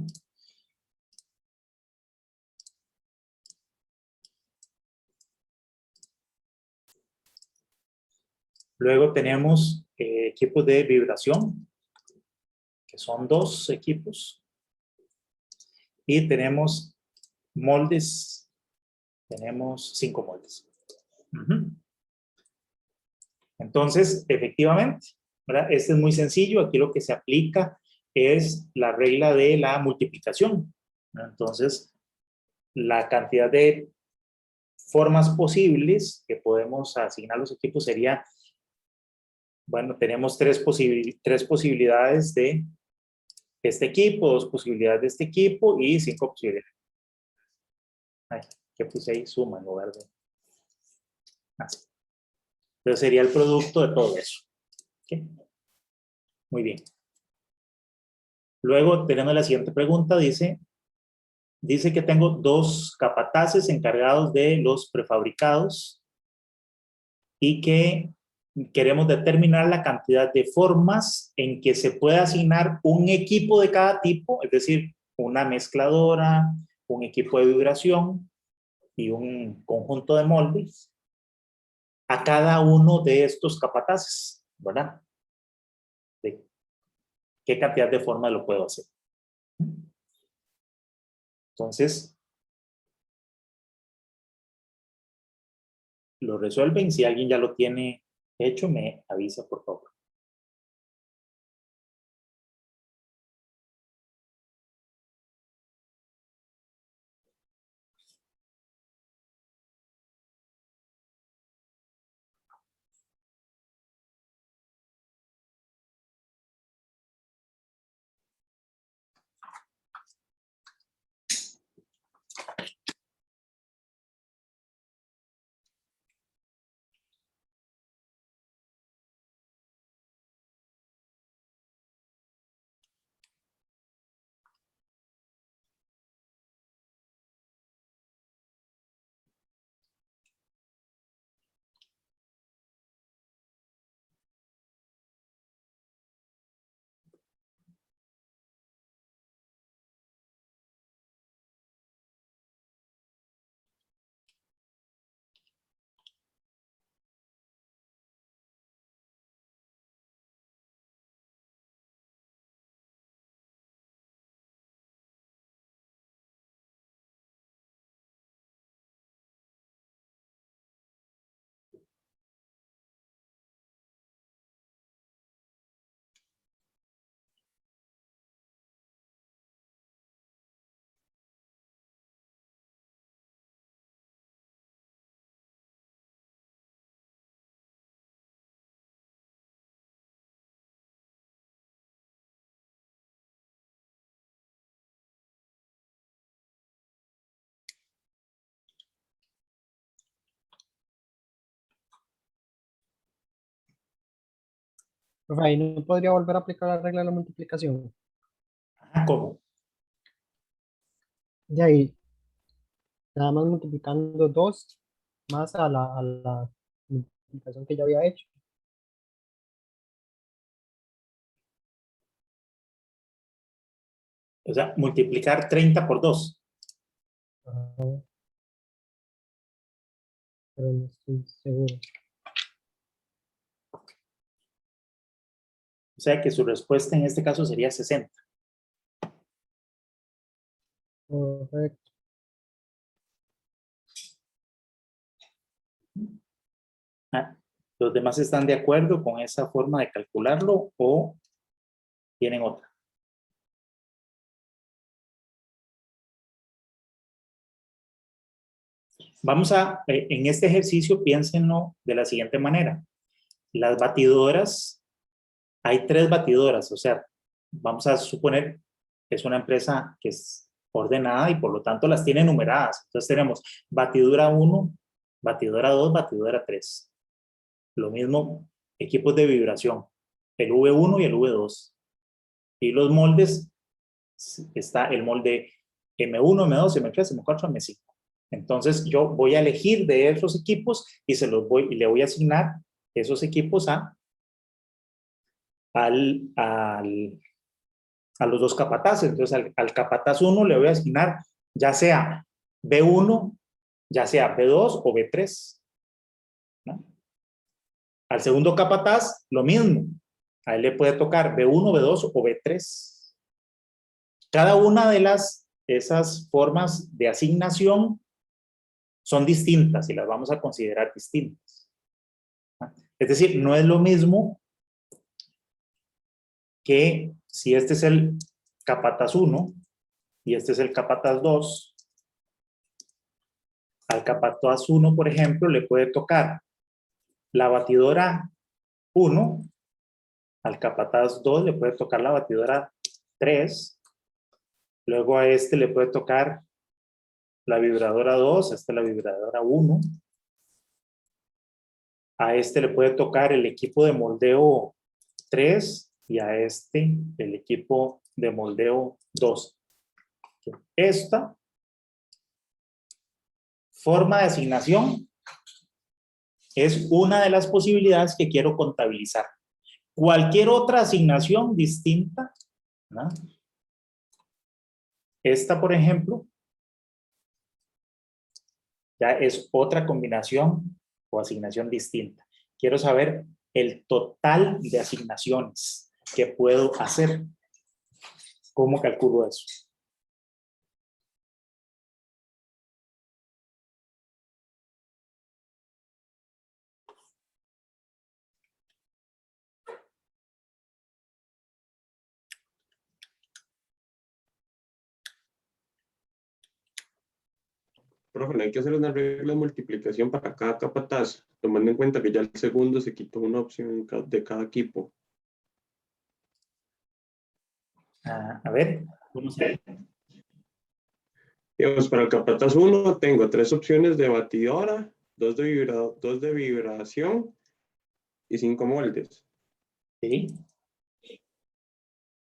Luego tenemos equipos de vibración, que son 2 equipos. Y tenemos moldes, tenemos 5 moldes. Entonces, efectivamente, ¿verdad? Este es muy sencillo. Aquí lo que se aplica es la regla de la multiplicación, ¿verdad? Entonces, la cantidad de formas posibles que podemos asignar a los equipos sería, bueno, tenemos 3 posibilidades de este equipo, 2 posibilidades de este equipo y 5 posibilidades. Ay, que puse ahí suma en lugar de así. Entonces sería el producto de todo eso. ¿Okay? Muy bien. Luego tenemos la siguiente pregunta, dice que tengo 2 capataces encargados de los prefabricados y que queremos determinar la cantidad de formas en que se puede asignar un equipo de cada tipo, es decir, una mezcladora, un equipo de vibración y un conjunto de moldes a cada uno de estos capataces, ¿verdad? ¿De qué cantidad de formas lo puedo hacer? Entonces, lo resuelven. Si alguien ya lo tiene hecho, me avisa, por favor. Profe, ahí no podría volver a aplicar la regla de la multiplicación. ¿Cómo? De ahí, nada más multiplicando 2 más a la multiplicación que ya había hecho. O sea, multiplicar 30 por 2. Ajá, pero no estoy seguro. O sea que su respuesta en este caso sería 60. Correcto. Ah, ¿los demás están de acuerdo con esa forma de calcularlo o tienen otra? Vamos a, en este ejercicio, piénsenlo de la siguiente manera. Las batidoras, hay 3 batidoras, o sea, vamos a suponer que es una empresa que es ordenada y por lo tanto las tiene numeradas. Entonces tenemos batidora 1, batidora 2, batidora 3. Lo mismo, equipos de vibración, el V1 y el V2. Y los moldes, está el molde M1, M2, M3, M4, M5. Entonces yo voy a elegir de esos equipos y le voy a asignar esos equipos a los 2 capataces. Entonces al capataz 1 le voy a asignar ya sea B1, ya sea B2 o B3, ¿no? Al segundo capataz, lo mismo. A él le puede tocar B1, B2 o B3. Cada una de esas formas de asignación son distintas y las vamos a considerar distintas. Es decir, no es lo mismo que si este es el capataz 1 y este es el capataz 2. Al capataz 1, por ejemplo, le puede tocar la batidora 1, al capataz 2 le puede tocar la batidora 3, luego a este le puede tocar la vibradora 2, a este la vibradora 1, a este le puede tocar el equipo de moldeo 3 y a este el equipo de moldeo 2. Esta forma de asignación es una de las posibilidades que quiero contabilizar. Cualquier otra asignación distinta, ¿no? Esta, por ejemplo, ya es otra combinación o asignación distinta. Quiero saber el total de asignaciones que puedo hacer. ¿Cómo calculo eso? Profe, no hay que hacer una regla de multiplicación para cada capataz, tomando en cuenta que ya el segundo se quitó una opción de cada equipo. A ver, vamos a ver. Digamos, para el capataz 1 tengo 3 opciones de batidora, 2 de vibración y 5 moldes. Sí,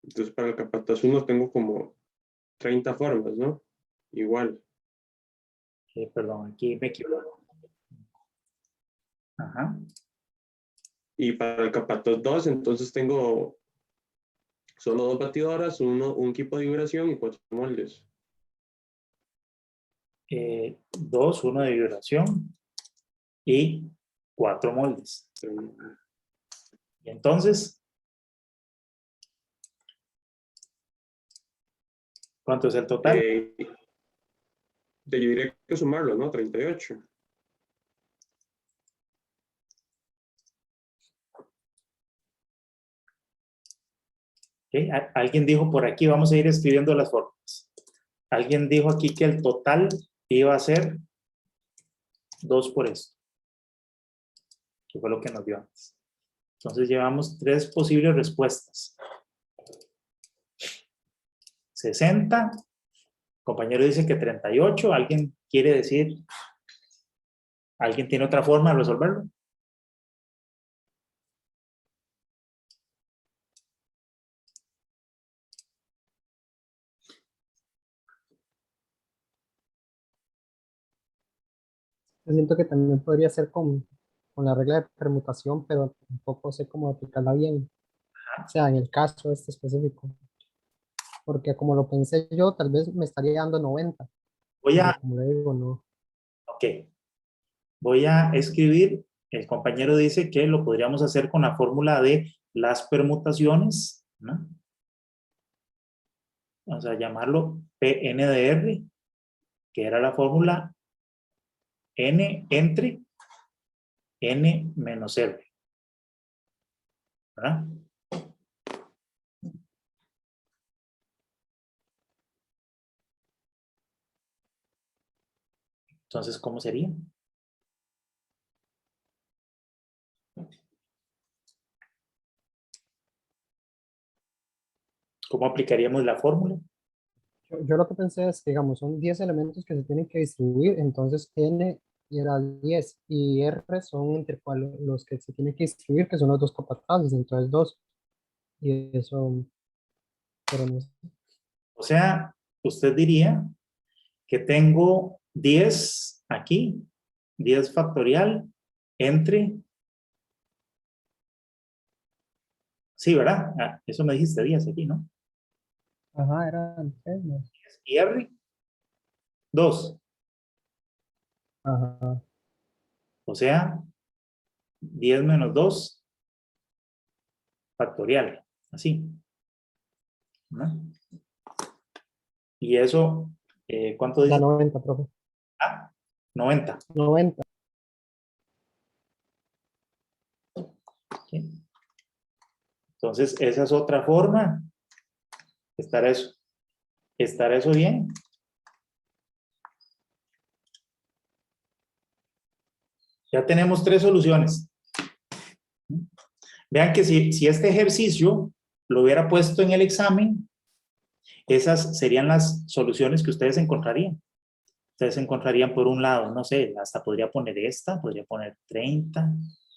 Entonces, para el capataz 1 tengo como 30 formas, ¿no? Igual. perdón, aquí me equivoco. Ajá. Y para el capataz 2, entonces tengo solo 2 batidoras, un equipo de vibración y 4 moldes. 2, 1 de vibración y 4 moldes. Y entonces, ¿cuánto es el total? Yo diría que sumarlo, ¿no? 38. ¿Okay? Alguien dijo por aquí, vamos a ir escribiendo las fórmulas. Alguien dijo aquí que el total iba a ser 2 por esto, que fue lo que nos dio antes. Entonces llevamos 3 posibles respuestas. 60, compañero dice que 38, ¿alguien quiere decir? ¿Alguien tiene otra forma de resolverlo? Yo siento que también podría ser con la regla de permutación, pero tampoco sé cómo aplicarla bien. O sea, en el caso este específico. Porque como lo pensé yo, tal vez me estaría dando 90, Voy a, pero como le digo, no. ok, voy a escribir, el compañero dice que lo podríamos hacer con la fórmula de las permutaciones, ¿no? Vamos a llamarlo PNDR, que era la fórmula N entre N menos R, ¿verdad? Entonces, ¿cómo sería? ¿Cómo aplicaríamos la fórmula? Yo lo que pensé es, digamos, son 10 elementos que se tienen que distribuir, entonces N era 10 y R son entre los que se tienen que distribuir, que son los dos capataces, entonces 2. Y eso, pero no sé. O sea, usted diría que tengo 10 aquí, 10 factorial, entre, sí, ¿verdad? Ah, eso me dijiste 10 aquí, ¿no? Ajá, eran 3, ¿no? Y R, 2. Ajá. O sea, 10 menos 2 factorial, así, ¿no? Y eso, ¿cuánto Da dice? 90, profe. Ah, 90. 90. ¿Sí? Entonces, esa es otra forma. ¿Estará eso bien? Ya tenemos 3 soluciones. Vean que si este ejercicio lo hubiera puesto en el examen, esas serían las soluciones que ustedes encontrarían. Ustedes encontrarían por un lado, no sé, hasta podría poner esta, podría poner 30,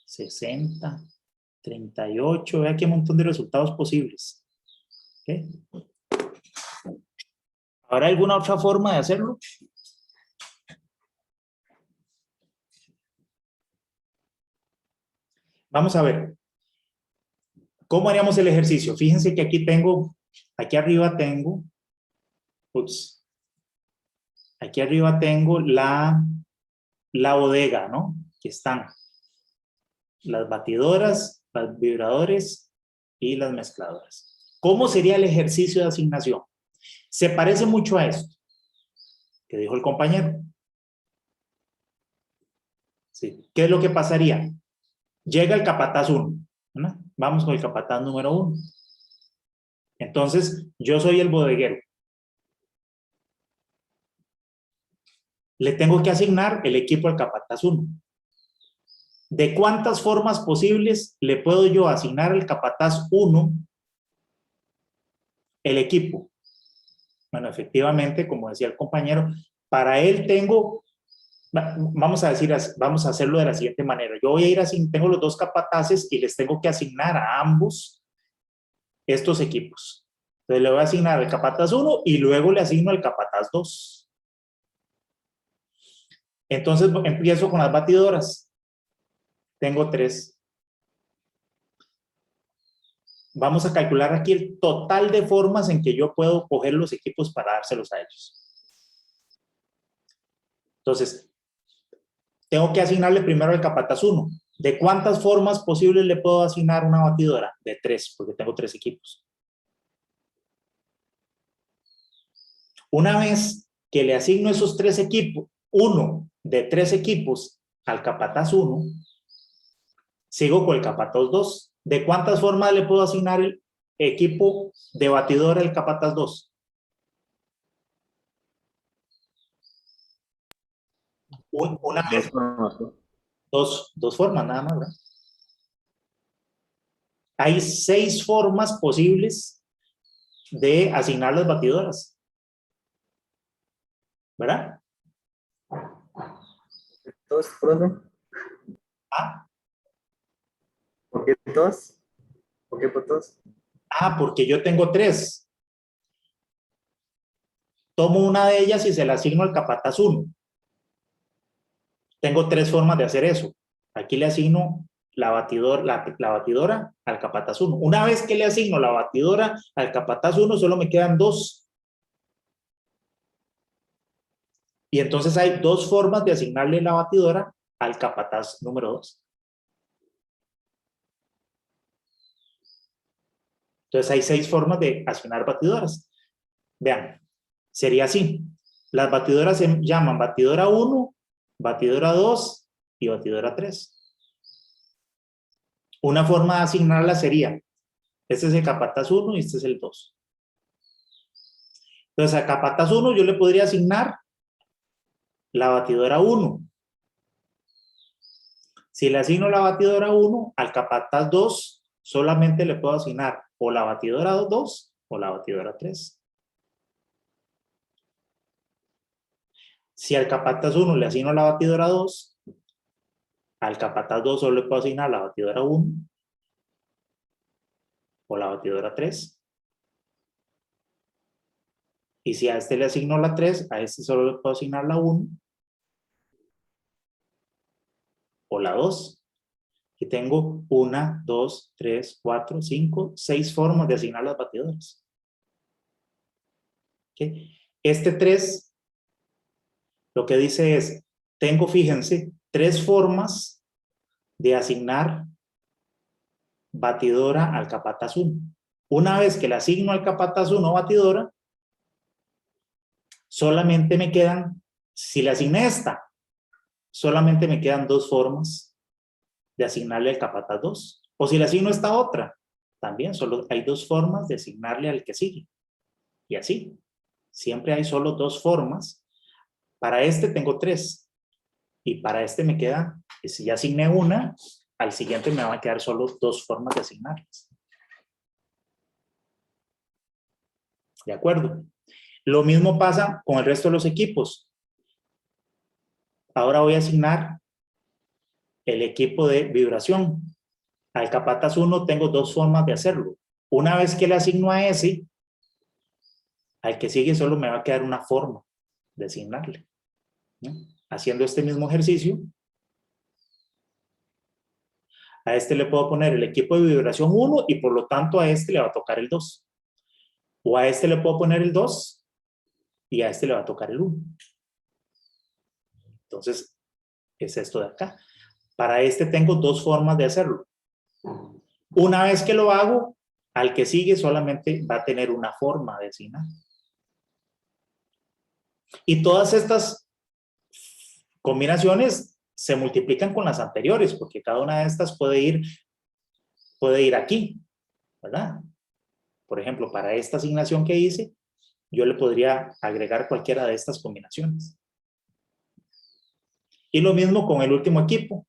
60, 38, vea qué montón de resultados posibles. ¿Okay? ¿Habrá alguna otra forma de hacerlo? Vamos a ver. ¿Cómo haríamos el ejercicio? Fíjense que aquí arriba tengo, aquí arriba tengo la bodega, ¿no? Aquí están las batidoras, los vibradores y las mezcladoras. ¿Cómo sería el ejercicio de asignación? Se parece mucho a esto que dijo el compañero. ¿Sí? ¿Qué es lo que pasaría? Llega el capataz 1, ¿no? Vamos con el capataz número 1. Entonces, yo soy el bodeguero. Le tengo que asignar el equipo al capataz 1. ¿De cuántas formas posibles le puedo yo asignar al capataz 1 el equipo? Bueno, efectivamente, como decía el compañero, para él vamos a hacerlo de la siguiente manera. Yo voy a ir así, tengo los dos capataces y les tengo que asignar a ambos estos equipos. Entonces le voy a asignar al capataz 1 y luego le asigno al capataz 2. Entonces empiezo con las batidoras. Tengo 3. Vamos a calcular aquí el total de formas en que yo puedo coger los equipos para dárselos a ellos. Entonces, tengo que asignarle primero al capataz 1. ¿De cuántas formas posibles le puedo asignar una batidora? De 3, porque tengo 3 equipos. Una vez que le asigno esos 3 equipos, uno de 3 equipos al capataz 1, sigo con el capataz 2. ¿De cuántas formas le puedo asignar el equipo de batidora al capataz 2? Una vez, dos formas nada más, ¿verdad? Hay 6 formas posibles de asignar las batidoras, ¿verdad? ¿Dos, profe? Ah, ¿Por qué dos? ¿Por qué por dos? porque yo tengo 3. Tomo una de ellas y se la asigno al capataz 1. Tengo tres formas de hacer eso. Aquí le asigno la batidora al capataz 1. Una vez que le asigno la batidora al capataz 1, solo me quedan dos. Y entonces hay dos formas de asignarle la batidora al capataz número 2. Entonces hay 6 formas de asignar batidoras. Vean, sería así. Las batidoras se llaman batidora 1, batidora 2 y batidora 3. Una forma de asignarla sería, este es el capataz 1 y este es el 2. Entonces a capataz 1 yo le podría asignar la batidora 1. Si le asigno la batidora 1, al capataz 2 solamente le puedo asignar o la batidora 2 o la batidora 3. Si al capataz 1 le asigno la batidora 2, al capataz 2 solo le puedo asignar la batidora 1 o la batidora 3. Y si a este le asigno la 3, a este solo le puedo asignar la 1 o la 2. Aquí tengo 1, 2, 3, 4, 5, 6 formas de asignar las batidoras. ¿Okay? Este 3, lo que dice es, tengo, fíjense, 3 formas de asignar batidora al capataz 1. Una vez que le asigno al capataz 1 batidora, solamente me quedan, si le asigné esta, solamente me quedan 2 formas de asignarle al capataz 2. O si le asigno esta otra, también solo hay 2 formas de asignarle al que sigue. Y así, siempre hay solo 2 formas. Para este tengo 3. Y para este me queda, si ya asigné una, al siguiente me van a quedar solo 2 formas de asignarles. ¿De acuerdo? Lo mismo pasa con el resto de los equipos. Ahora voy a asignar el equipo de vibración. Al capataz 1 tengo 2 formas de hacerlo. Una vez que le asigno a ese, al que sigue solo me va a quedar una forma de asignarle. ¿No? Haciendo este mismo ejercicio, a este le puedo poner el equipo de vibración 1 y por lo tanto a este le va a tocar el 2. O a este le puedo poner el 2 y a este le va a tocar el 1. Entonces, es esto de acá. Para este tengo 2 formas de hacerlo. Una vez que lo hago, al que sigue solamente va a tener una forma de asignar. Y todas estas combinaciones se multiplican con las anteriores, porque cada una de estas puede ir aquí, ¿verdad? Por ejemplo, para esta asignación que hice, yo le podría agregar cualquiera de estas combinaciones. Y lo mismo con el último equipo.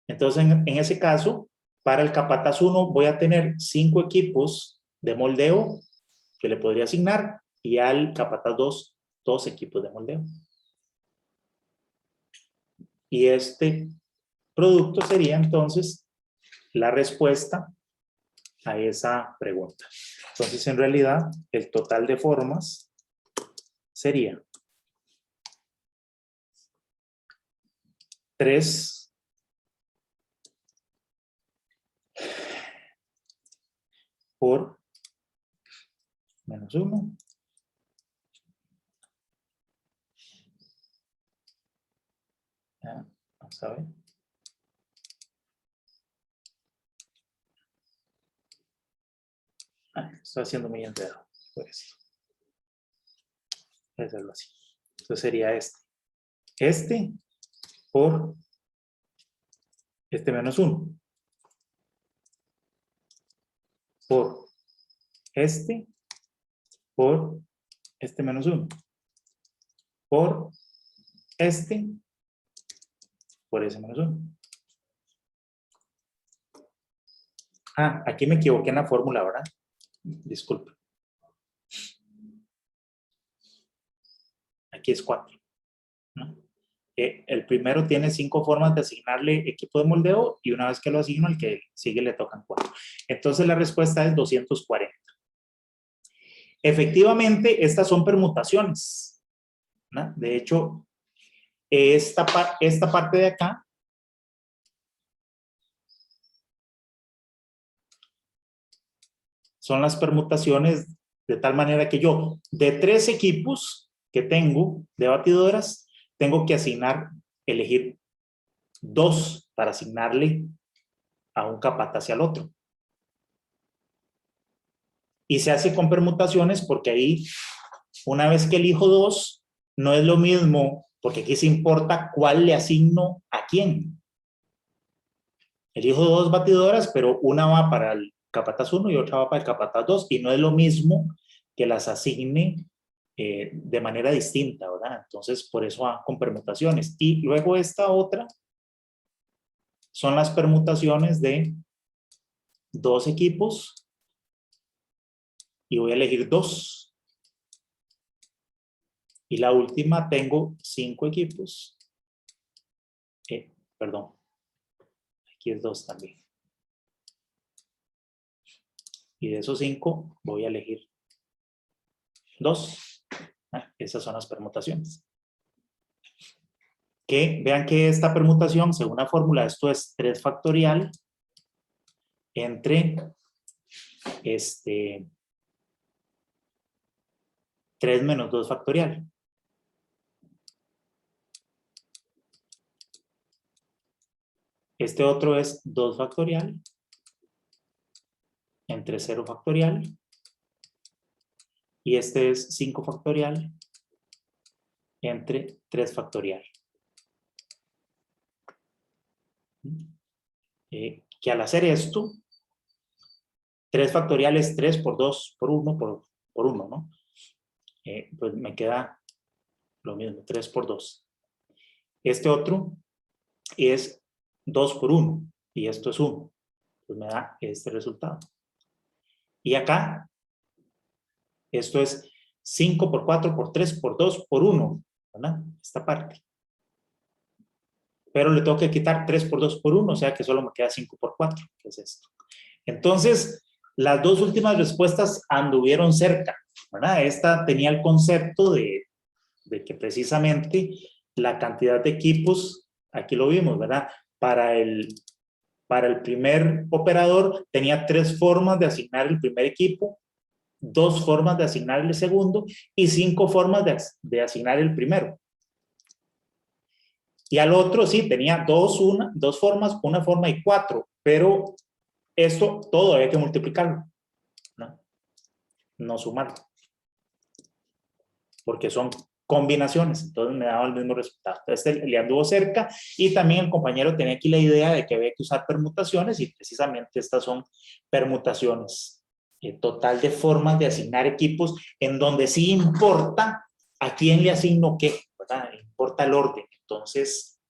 Entonces, en ese caso, para el capataz 1 voy a tener 5 equipos de moldeo que le podría asignar y al capataz 2, 2 equipos de moldeo. Y este producto sería entonces la respuesta a esa pregunta. Entonces, en realidad, el total de formas sería 3 por menos 1 ya, vamos a ver. Estoy haciendo muy enredado por esto. Voy a hacerlo así. Entonces sería este. Este por este menos 1. Por este por este menos 1. Por este por ese menos 1. Ah, aquí me equivoqué en la fórmula, ¿verdad? Disculpe. Aquí es 4. ¿No? El primero tiene 5 formas de asignarle equipo de moldeo y una vez que lo asigno, al que sigue le tocan 4. Entonces la respuesta es 240. Efectivamente, estas son permutaciones, ¿no? De hecho, esta parte de acá son las permutaciones de tal manera que yo, de 3 equipos que tengo de batidoras, tengo que elegir 2 para asignarle a un capataz y al otro. Y se hace con permutaciones porque ahí, una vez que elijo 2, no es lo mismo, porque aquí se importa cuál le asigno a quién. Elijo 2 batidoras, pero una va para el capataz 1 y otra va para el capataz 2, y no es lo mismo que las asigne de manera distinta, ¿verdad? Entonces, por eso va con permutaciones. Y luego esta otra son las permutaciones de 2 equipos, y voy a elegir 2. Y la última tengo 5 equipos. Perdón, aquí es 2 también. Y de esos 5 voy a elegir 2. Esas son las permutaciones. Que vean que esta permutación, según la fórmula, esto es 3 factorial entre 3 menos 2 factorial. Este otro es 2 factorial entre 0 factorial. Y este es 5 factorial entre 3 factorial. Que al hacer esto, 3 factorial es 3 por 2 por 1 por 1, ¿no? Pues me queda lo mismo, 3 por 2. Este otro es 2 por 1 y esto es 1. Pues me da este resultado. Y acá, esto es 5 por 4 por 3 por 2 por 1, ¿verdad? Esta parte. Pero le tengo que quitar 3 por 2 por 1, o sea que solo me queda 5 por 4, que es esto. Entonces, las dos últimas respuestas anduvieron cerca, ¿verdad? Esta tenía el concepto de que precisamente la cantidad de equipos, aquí lo vimos, ¿verdad? Para el primer operador tenía 3 formas de asignar el primer equipo, 2 formas de asignar el segundo y 5 formas de asignar el primero. Y al otro sí, tenía 2 formas, 1 forma y 4, pero esto todo había que multiplicarlo, no sumarlo, porque son combinaciones, entonces me daba el mismo resultado. Este le anduvo cerca y también el compañero tenía aquí la idea de que había que usar permutaciones y precisamente estas son permutaciones. Total de formas de asignar equipos en donde sí importa a quién le asigno qué, ¿verdad? Importa el orden. Entonces,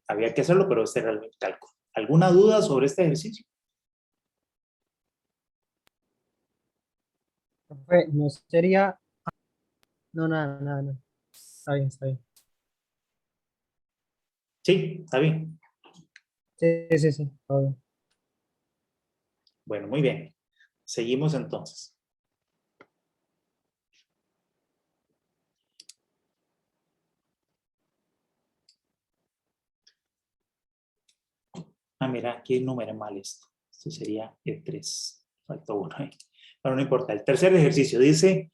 había que hacerlo, pero este era el cálculo. ¿Alguna duda sobre este ejercicio? No sería... No, nada, nada, nada. Está bien, está bien. Sí, está bien. Sí, sí, sí, está bien. Bueno, muy bien. Seguimos entonces. Mira, aquí numeré mal esto. Esto sería E3. Falta 1. Pero no importa. El tercer ejercicio dice,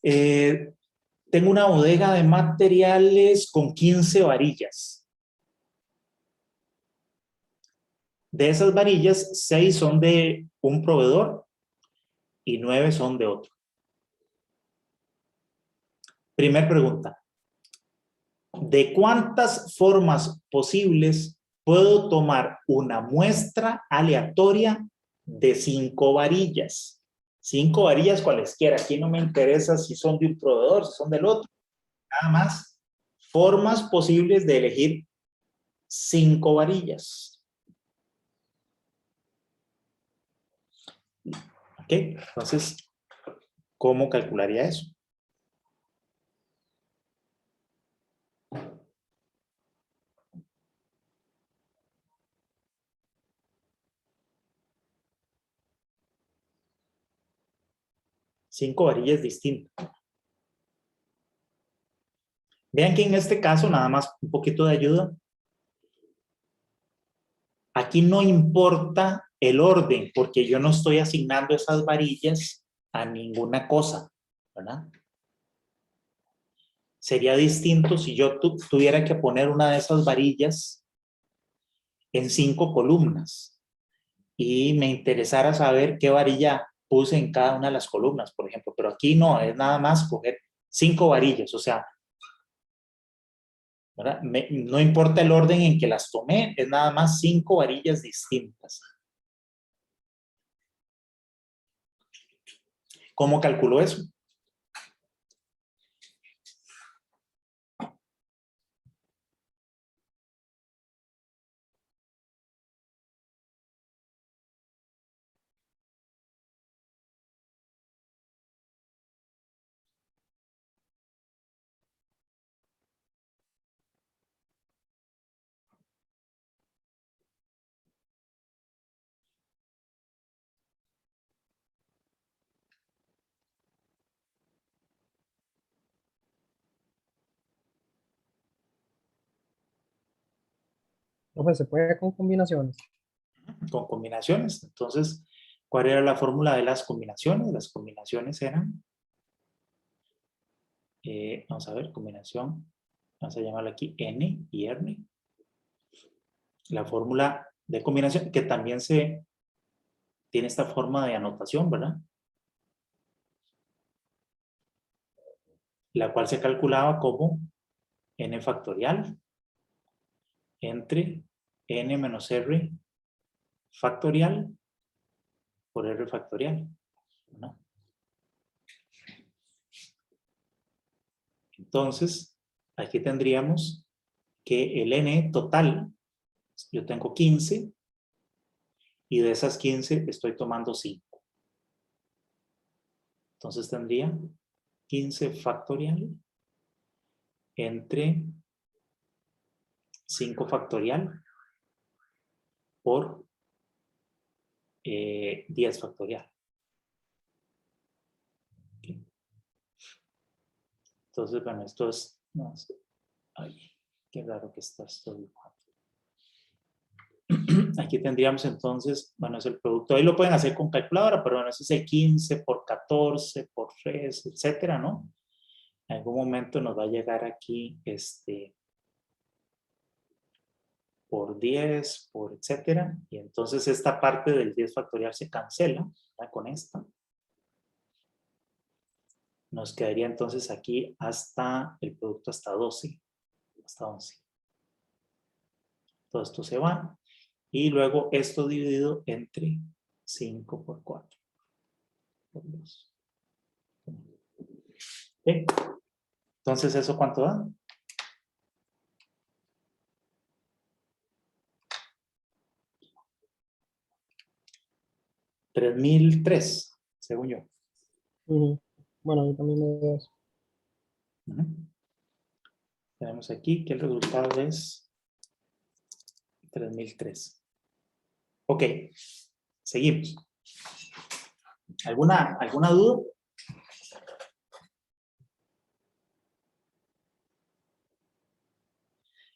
tengo una bodega de materiales con 15 varillas. De esas varillas, 6 son de un proveedor y 9 son de otro. Primer pregunta. ¿De cuántas formas posibles puedo tomar una muestra aleatoria de 5 varillas? 5 varillas cualesquiera. Aquí no me interesa si son de un proveedor, si son del otro. Nada más. Formas posibles de elegir 5 varillas. ¿Ok? Entonces, ¿cómo calcularía eso? Cinco varillas distintas. Vean que en este caso, nada más un poquito de ayuda. Aquí no importa el orden, porque yo no estoy asignando esas varillas a ninguna cosa, ¿verdad? Sería distinto si yo tuviera que poner una de esas varillas en 5 columnas y me interesara saber qué varilla puse en cada una de las columnas, por ejemplo. Pero aquí no, es nada más coger 5 varillas, o sea, ¿verdad? No importa el orden en que las tomé, es nada más 5 varillas distintas. ¿Cómo calculo eso? Profe, se puede con combinaciones. Con combinaciones. Entonces, ¿cuál era la fórmula de las combinaciones? Las combinaciones eran, vamos a ver, combinación, vamos a llamarlo aquí N y R. La fórmula de combinación, que también se tiene esta forma de anotación, ¿verdad? La cual se calculaba como N factorial entre N menos R factorial por R factorial, ¿no? Entonces, aquí tendríamos que el N total, yo tengo 15, y de esas 15 estoy tomando 5. Entonces tendría 15 factorial entre 5 factorial por 10 factorial. ¿Okay? Entonces, bueno, esto es... No sé, ay, qué raro que está esto dibujando. Aquí tendríamos entonces, bueno, es el producto. Ahí lo pueden hacer con calculadora, pero bueno, ese es el 15 por 14 por 3, etcétera, ¿no? En algún momento nos va a llegar aquí por 10, por etcétera. Y entonces esta parte del 10 factorial se cancela, ¿verdad? Con esta. Nos quedaría entonces aquí hasta el producto hasta 12, hasta 11. Todo esto se va. Y luego esto dividido entre 5 por 4. Por 2. ¿Okay? Entonces, ¿eso cuánto da? $3,003, según yo. Bueno, yo también me veo eso. Tenemos aquí que el resultado es 3,003. Ok, seguimos. ¿Alguna duda?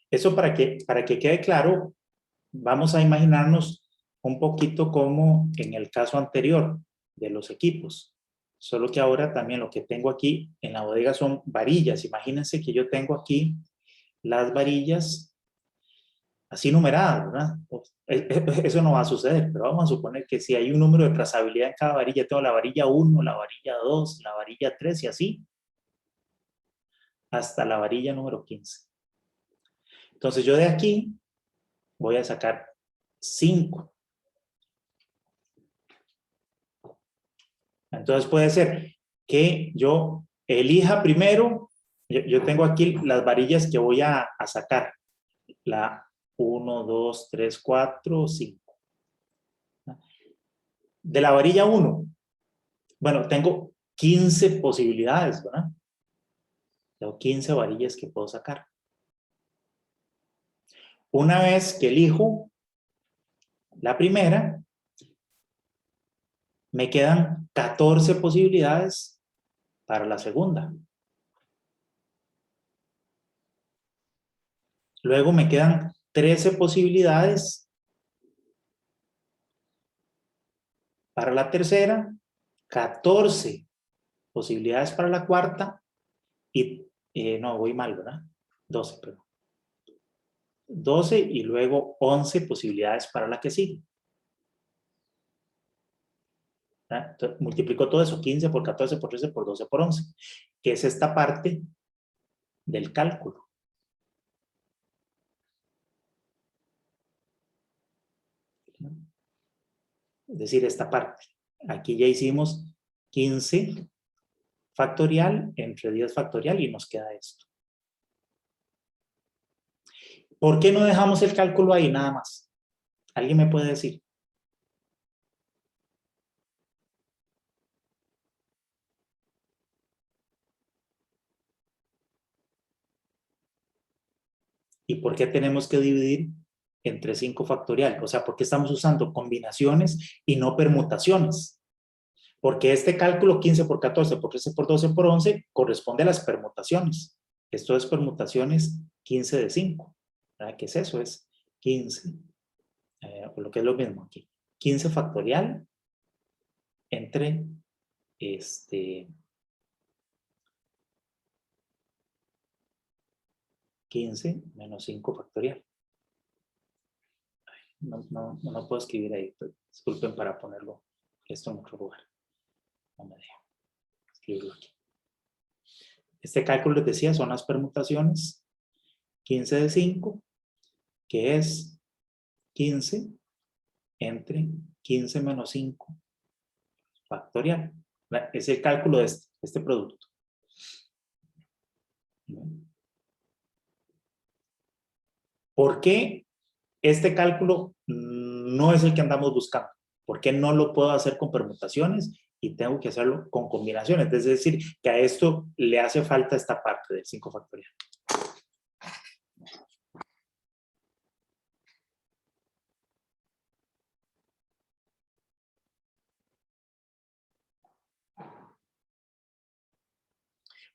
Eso para que quede claro, vamos a imaginarnos un poquito como en el caso anterior de los equipos. Solo que ahora también lo que tengo aquí en la bodega son varillas. Imagínense que yo tengo aquí las varillas así numeradas, ¿verdad? Eso no va a suceder, pero vamos a suponer que si hay un número de trazabilidad en cada varilla, tengo la varilla 1, la varilla 2, la varilla 3 y así, hasta la varilla número 15. Entonces yo de aquí voy a sacar 5. Entonces puede ser que yo elija primero, yo tengo aquí las varillas que voy a sacar, la 1, 2, 3, 4, 5. De la varilla 1, bueno, tengo 15 posibilidades, ¿verdad? Tengo 15 varillas que puedo sacar. Una vez que elijo la primera, me quedan 14 posibilidades para la segunda. Luego me quedan 13 posibilidades para la tercera, 14 posibilidades para la cuarta y, no, voy mal, ¿verdad? 12, perdón. 12 y luego 11 posibilidades para la que sigue. Entonces, multiplico todo eso, 15 por 14 por 13 por 12 por 11, que es esta parte del cálculo. Es decir, esta parte. Aquí ya hicimos 15 factorial entre 10 factorial y nos queda esto. ¿Por qué no dejamos el cálculo ahí nada más? ¿Alguien me puede decir? ¿Y por qué tenemos que dividir entre 5 factorial? O sea, ¿por qué estamos usando combinaciones y no permutaciones? Porque este cálculo 15 por 14 por 13 por 12 por 11 corresponde a las permutaciones. Esto es permutaciones 15 de 5. ¿Verdad? ¿Qué es eso? Es 15, o lo que es lo mismo aquí. 15 factorial entre 15 menos 5 factorial. No puedo escribir ahí. Disculpen para ponerlo esto en otro lugar. No me dejo escribirlo aquí. Este cálculo les decía son las permutaciones 15 de 5, que es 15 entre 15 menos 5 factorial. Es el cálculo de este producto. ¿Por qué este cálculo no es el que andamos buscando? ¿Por qué no lo puedo hacer con permutaciones y tengo que hacerlo con combinaciones? Es decir, que a esto le hace falta esta parte del 5 factorial.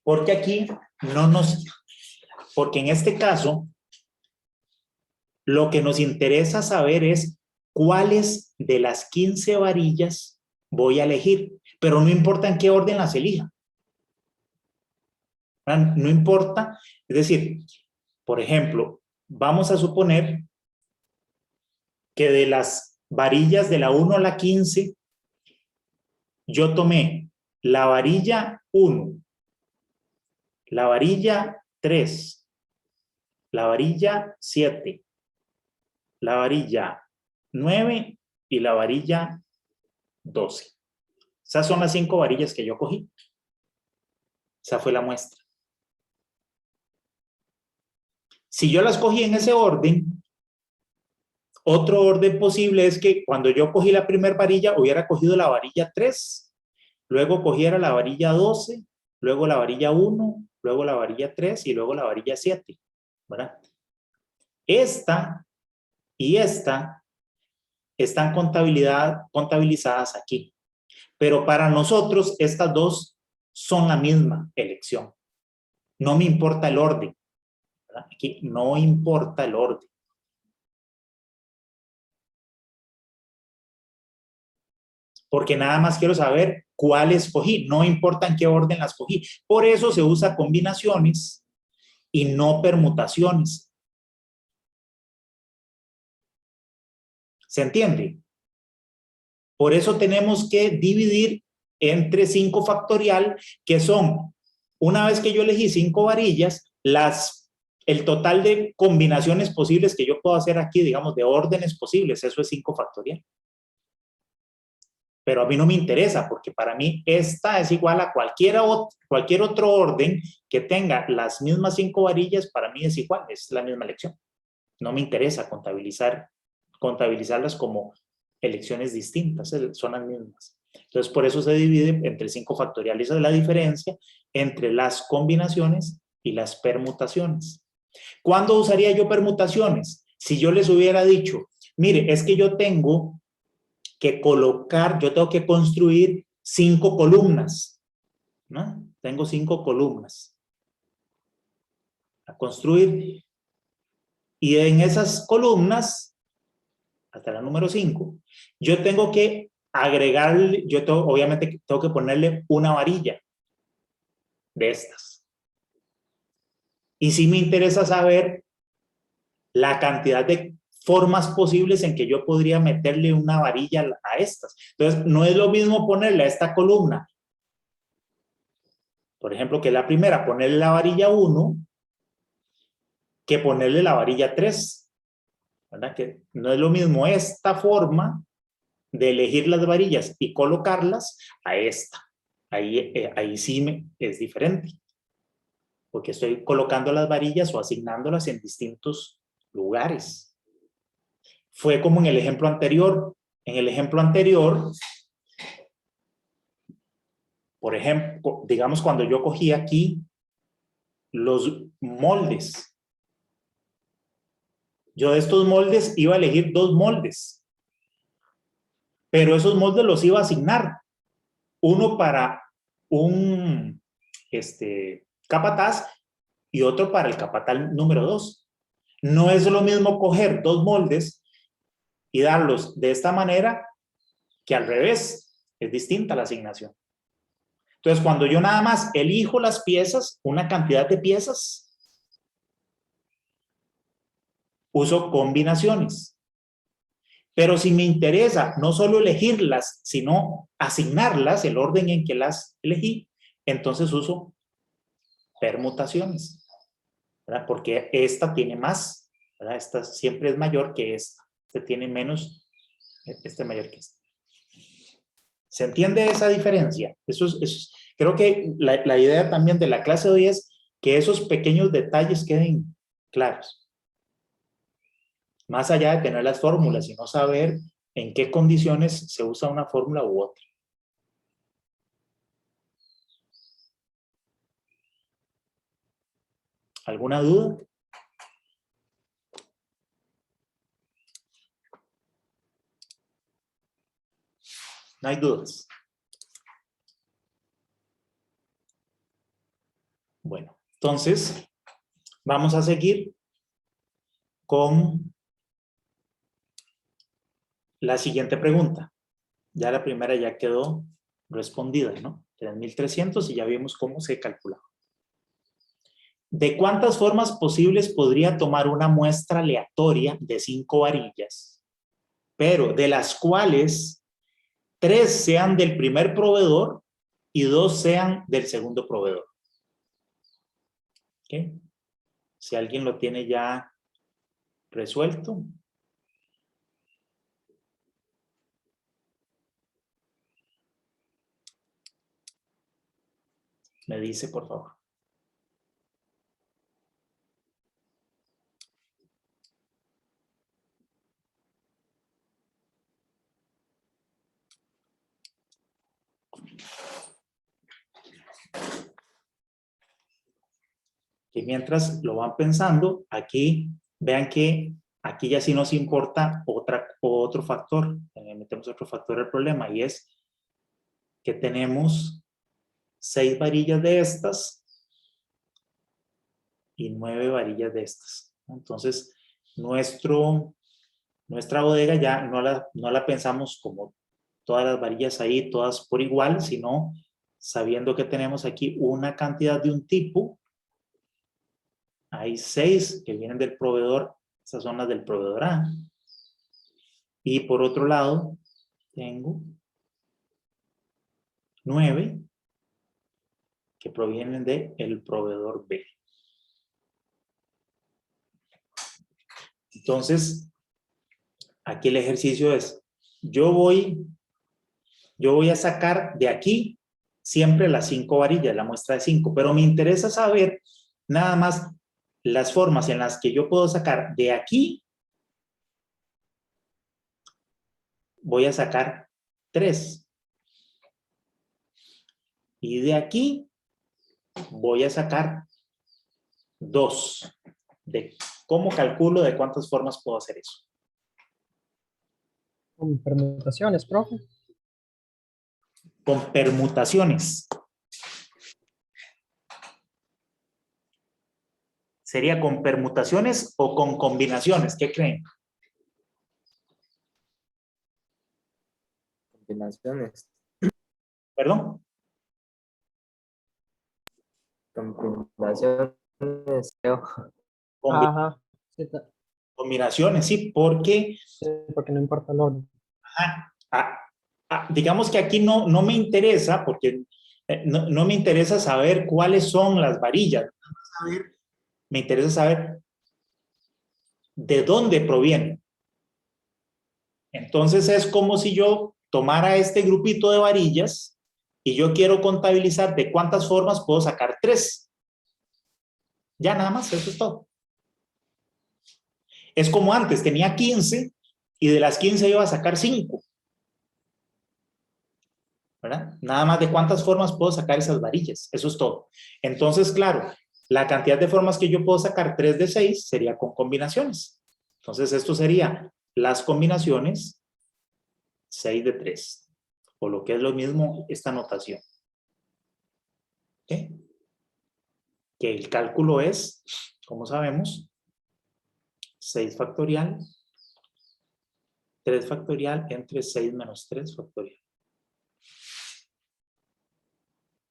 Porque aquí porque en este caso, lo que nos interesa saber es cuáles de las 15 varillas voy a elegir, pero no importa en qué orden las elija. No importa, es decir, por ejemplo, vamos a suponer que de las varillas de la 1 a la 15, yo tomé la varilla 1, la varilla 3, la varilla 7, la varilla 9 y la varilla 12. Esas son las 5 varillas que yo cogí. Esa fue la muestra. Si yo las cogí en ese orden, otro orden posible es que cuando yo cogí la primera varilla, hubiera cogido la varilla 3, luego cogiera la varilla 12, luego la varilla 1, luego la varilla 3 y luego la varilla 7, ¿verdad? Esta y esta están contabilizadas aquí. Pero para nosotros estas dos son la misma elección. No me importa el orden, ¿verdad? Aquí no importa el orden. Porque nada más quiero saber cuál escogí. No importa en qué orden las cogí. Por eso se usa combinaciones y no permutaciones. ¿Se entiende? Por eso tenemos que dividir entre 5 factorial, que son, una vez que yo elegí 5 varillas, el total de combinaciones posibles que yo puedo hacer aquí, digamos, de órdenes posibles, eso es 5 factorial. Pero a mí no me interesa, porque para mí esta es igual a cualquier otro orden que tenga las mismas 5 varillas, para mí es igual, es la misma elección. No me interesa contabilizarlas como elecciones distintas, son las mismas. Entonces, por eso se divide entre 5 factorial. Esa es la diferencia entre las combinaciones y las permutaciones. ¿Cuándo usaría yo permutaciones? Si yo les hubiera dicho, mire, es que yo tengo que tengo que construir 5 columnas, ¿no? Tengo 5 columnas a construir. Y en esas columnas, hasta la número 5, yo tengo que agregarle, obviamente tengo que ponerle una varilla de estas. Y sí me interesa saber la cantidad de formas posibles en que yo podría meterle una varilla a estas. Entonces, no es lo mismo ponerle a esta columna, por ejemplo, que la primera, ponerle la varilla 1, que ponerle la varilla 3. ¿Verdad? Que no es lo mismo esta forma de elegir las varillas y colocarlas a esta. Ahí sí es diferente, porque estoy colocando las varillas o asignándolas en distintos lugares. Fue como en el ejemplo anterior. En el ejemplo anterior, por ejemplo, digamos cuando yo cogí aquí los moldes, yo de estos moldes iba a elegir 2 moldes, pero esos moldes los iba a asignar. Uno para un capataz y otro para el capataz número 2. No es lo mismo coger 2 moldes y darlos de esta manera que al revés. Es distinta la asignación. Entonces, cuando yo nada más elijo las piezas, una cantidad de piezas, uso combinaciones. Pero si me interesa no solo elegirlas, sino asignarlas, el orden en que las elegí, entonces uso permutaciones, ¿verdad? Porque esta tiene más, ¿verdad? Esta siempre es mayor que esta. Este tiene menos, este mayor que esta. ¿Se entiende esa diferencia? Creo que la idea también de la clase de hoy es que esos pequeños detalles queden claros. Más allá de tener las fórmulas, sino saber en qué condiciones se usa una fórmula u otra. ¿Alguna duda? No hay dudas. Bueno, entonces vamos a seguir con la siguiente pregunta. Ya la primera ya quedó respondida, ¿no? 3.300 y ya vimos cómo se calculaba. ¿De cuántas formas posibles podría tomar una muestra aleatoria de 5 varillas, pero de las cuales 3 sean del primer proveedor y 2 sean del segundo proveedor? ¿Okay? Si alguien lo tiene ya resuelto. Me dice, por favor. Y mientras lo van pensando, aquí vean que aquí ya sí nos importa otro factor. Metemos otro factor al problema y es que tenemos 6 varillas de estas y 9 varillas de estas. Entonces, nuestra bodega ya no la pensamos como todas las varillas ahí, todas por igual, sino sabiendo que tenemos aquí una cantidad de un tipo. Hay 6 que vienen del proveedor, esas son las del proveedor A. Y por otro lado, tengo 9 que provienen del proveedor B. Entonces, aquí el ejercicio es, yo voy a sacar de aquí siempre las 5 varillas, la muestra de 5, pero me interesa saber nada más las formas en las que yo puedo sacar de aquí, voy a sacar 3. Y de aquí voy a sacar 2. ¿Cómo calculo de cuántas formas puedo hacer eso? Con permutaciones, profe. Con permutaciones. ¿Sería con permutaciones o con combinaciones? ¿Qué creen? Combinaciones. ¿Perdón? Combinaciones, creo. Ajá. Sí, Combinaciones, sí, porque sí, porque no importa el orden. digamos que aquí no me interesa, porque no me interesa saber cuáles son las varillas. Me interesa saber de dónde provienen. Entonces es como si yo tomara este grupito de varillas y yo quiero contabilizar de cuántas formas puedo sacar 3. Ya nada más, eso es todo. Es como antes, tenía 15 y de las 15 iba a sacar 5. ¿Verdad? Nada más de cuántas formas puedo sacar esas varillas, eso es todo. Entonces, claro, la cantidad de formas que yo puedo sacar, 3 de 6, sería con combinaciones. Entonces, esto sería las combinaciones 6 de 3, o lo que es lo mismo esta notación. ¿Okay? Que el cálculo es, como sabemos, 6 factorial, 3 factorial entre 6 menos 3 factorial.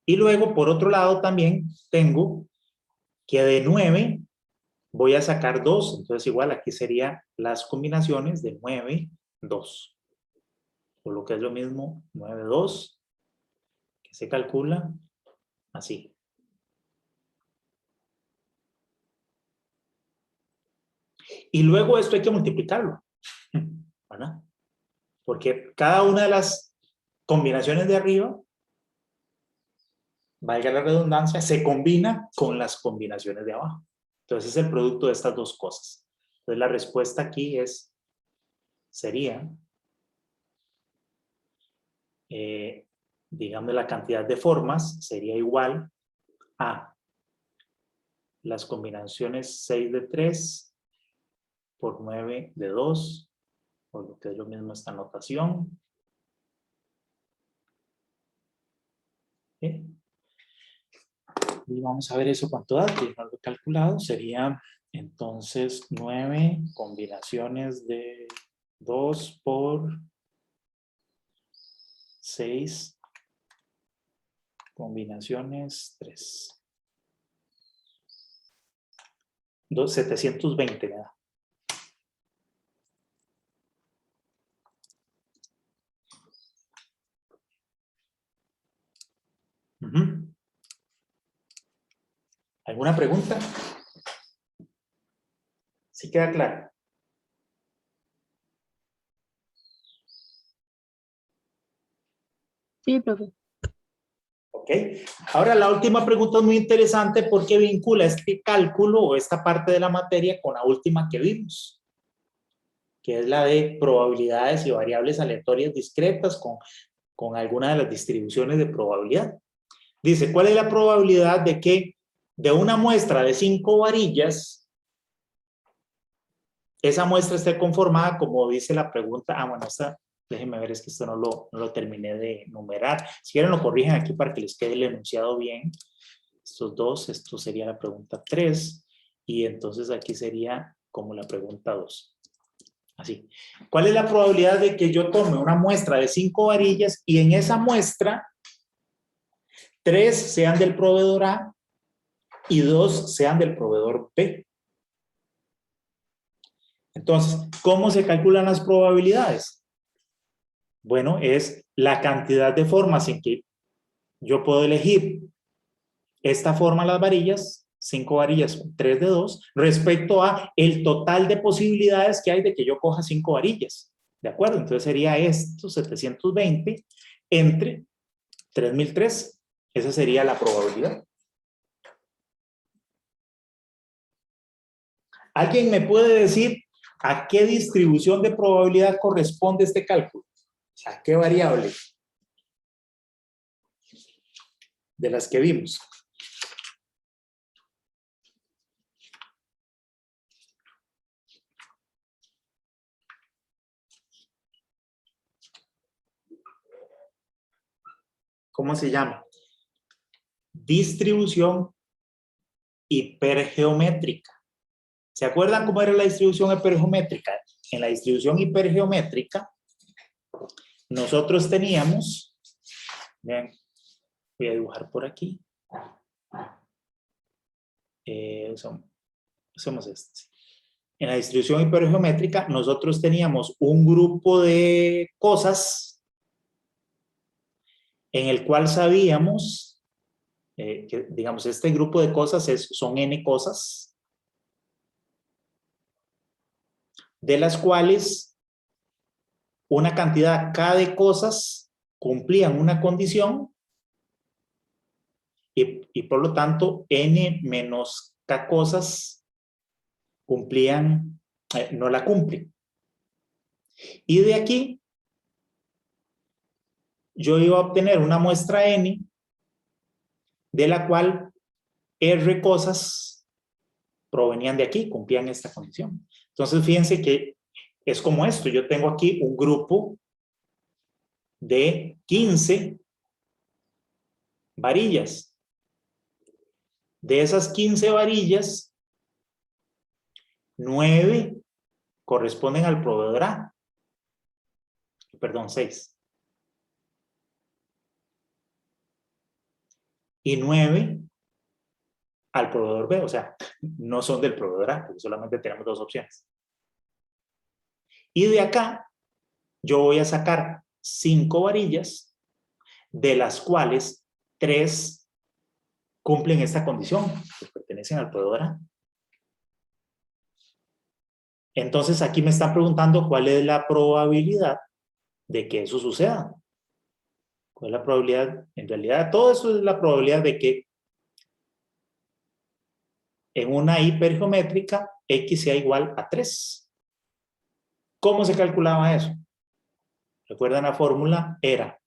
Y luego, por otro lado, también tengo que de 9 voy a sacar 2. Entonces, igual aquí serían las combinaciones de 9, 2. O lo que es lo mismo, 9, 2, que se calcula así. Y luego esto hay que multiplicarlo, ¿verdad? Porque cada una de las combinaciones de arriba, valga la redundancia, se combina con las combinaciones de abajo. Entonces es el producto de estas dos cosas. Entonces la respuesta aquí sería, digamos, la cantidad de formas sería igual a las combinaciones 6 de 3 por 9 de 2, por lo que es lo mismo esta notación. ¿Okay? Y vamos a ver eso cuánto da, que no lo he calculado, sería entonces 9 combinaciones de 2 por 6 combinaciones 3. 720 me da. ¿Alguna pregunta? ¿Sí queda claro? Sí, profe. ¿Ok? Ahora la última pregunta es muy interesante porque vincula este cálculo o esta parte de la materia con la última que vimos, que es la de probabilidades y variables aleatorias discretas con alguna de las distribuciones de probabilidad. Dice, ¿cuál es la probabilidad de que de una muestra de 5 varillas, esa muestra esté conformada como dice la pregunta? Bueno, déjenme ver, es que esto no lo terminé de numerar. Si quieren lo corrigen aquí para que les quede el enunciado bien. Estos dos, esto sería la pregunta 3 y entonces aquí sería como la pregunta 2. Así. ¿Cuál es la probabilidad de que yo tome una muestra de 5 varillas y en esa muestra 3 sean del proveedor A y 2 sean del proveedor B? Entonces, ¿cómo se calculan las probabilidades? Bueno, es la cantidad de formas en que yo puedo elegir esta forma las varillas, 5 varillas, 3 de 2, respecto a el total de posibilidades que hay de que yo coja 5 varillas. ¿De acuerdo? Entonces sería esto, 720 entre 3003. Esa sería la probabilidad. ¿Alguien me puede decir a qué distribución de probabilidad corresponde este cálculo? ¿A qué variable de las que vimos? ¿Cómo se llama? Distribución hipergeométrica. ¿Se acuerdan cómo era la distribución hipergeométrica? En la distribución hipergeométrica, nosotros teníamos, vean, voy a dibujar por aquí. Somos este. En la distribución hipergeométrica, nosotros teníamos un grupo de cosas en el cual sabíamos que, digamos, este grupo de cosas son n cosas, de las cuales una cantidad k de cosas cumplían una condición y por lo tanto n menos k cosas cumplían, no la cumplen. Y de aquí yo iba a obtener una muestra n de la cual r cosas provenían de aquí, cumplían esta condición. Entonces fíjense que es como esto, yo tengo aquí un grupo de 15 varillas. De esas 15 varillas, 9 corresponden al proveedor A. Perdón, 6. Y 9 al proveedor B, o sea, no son del proveedor A, porque solamente tenemos 2 opciones. Y de acá, yo voy a sacar 5 varillas, de las cuales 3 cumplen esta condición, que pertenecen al proveedor A. Entonces aquí me están preguntando cuál es la probabilidad de que eso suceda. ¿Cuál es la probabilidad? En realidad todo eso es la probabilidad de que en una hipergeométrica x sea igual a 3. ¿Cómo se calculaba eso? ¿Recuerdan la fórmula? Era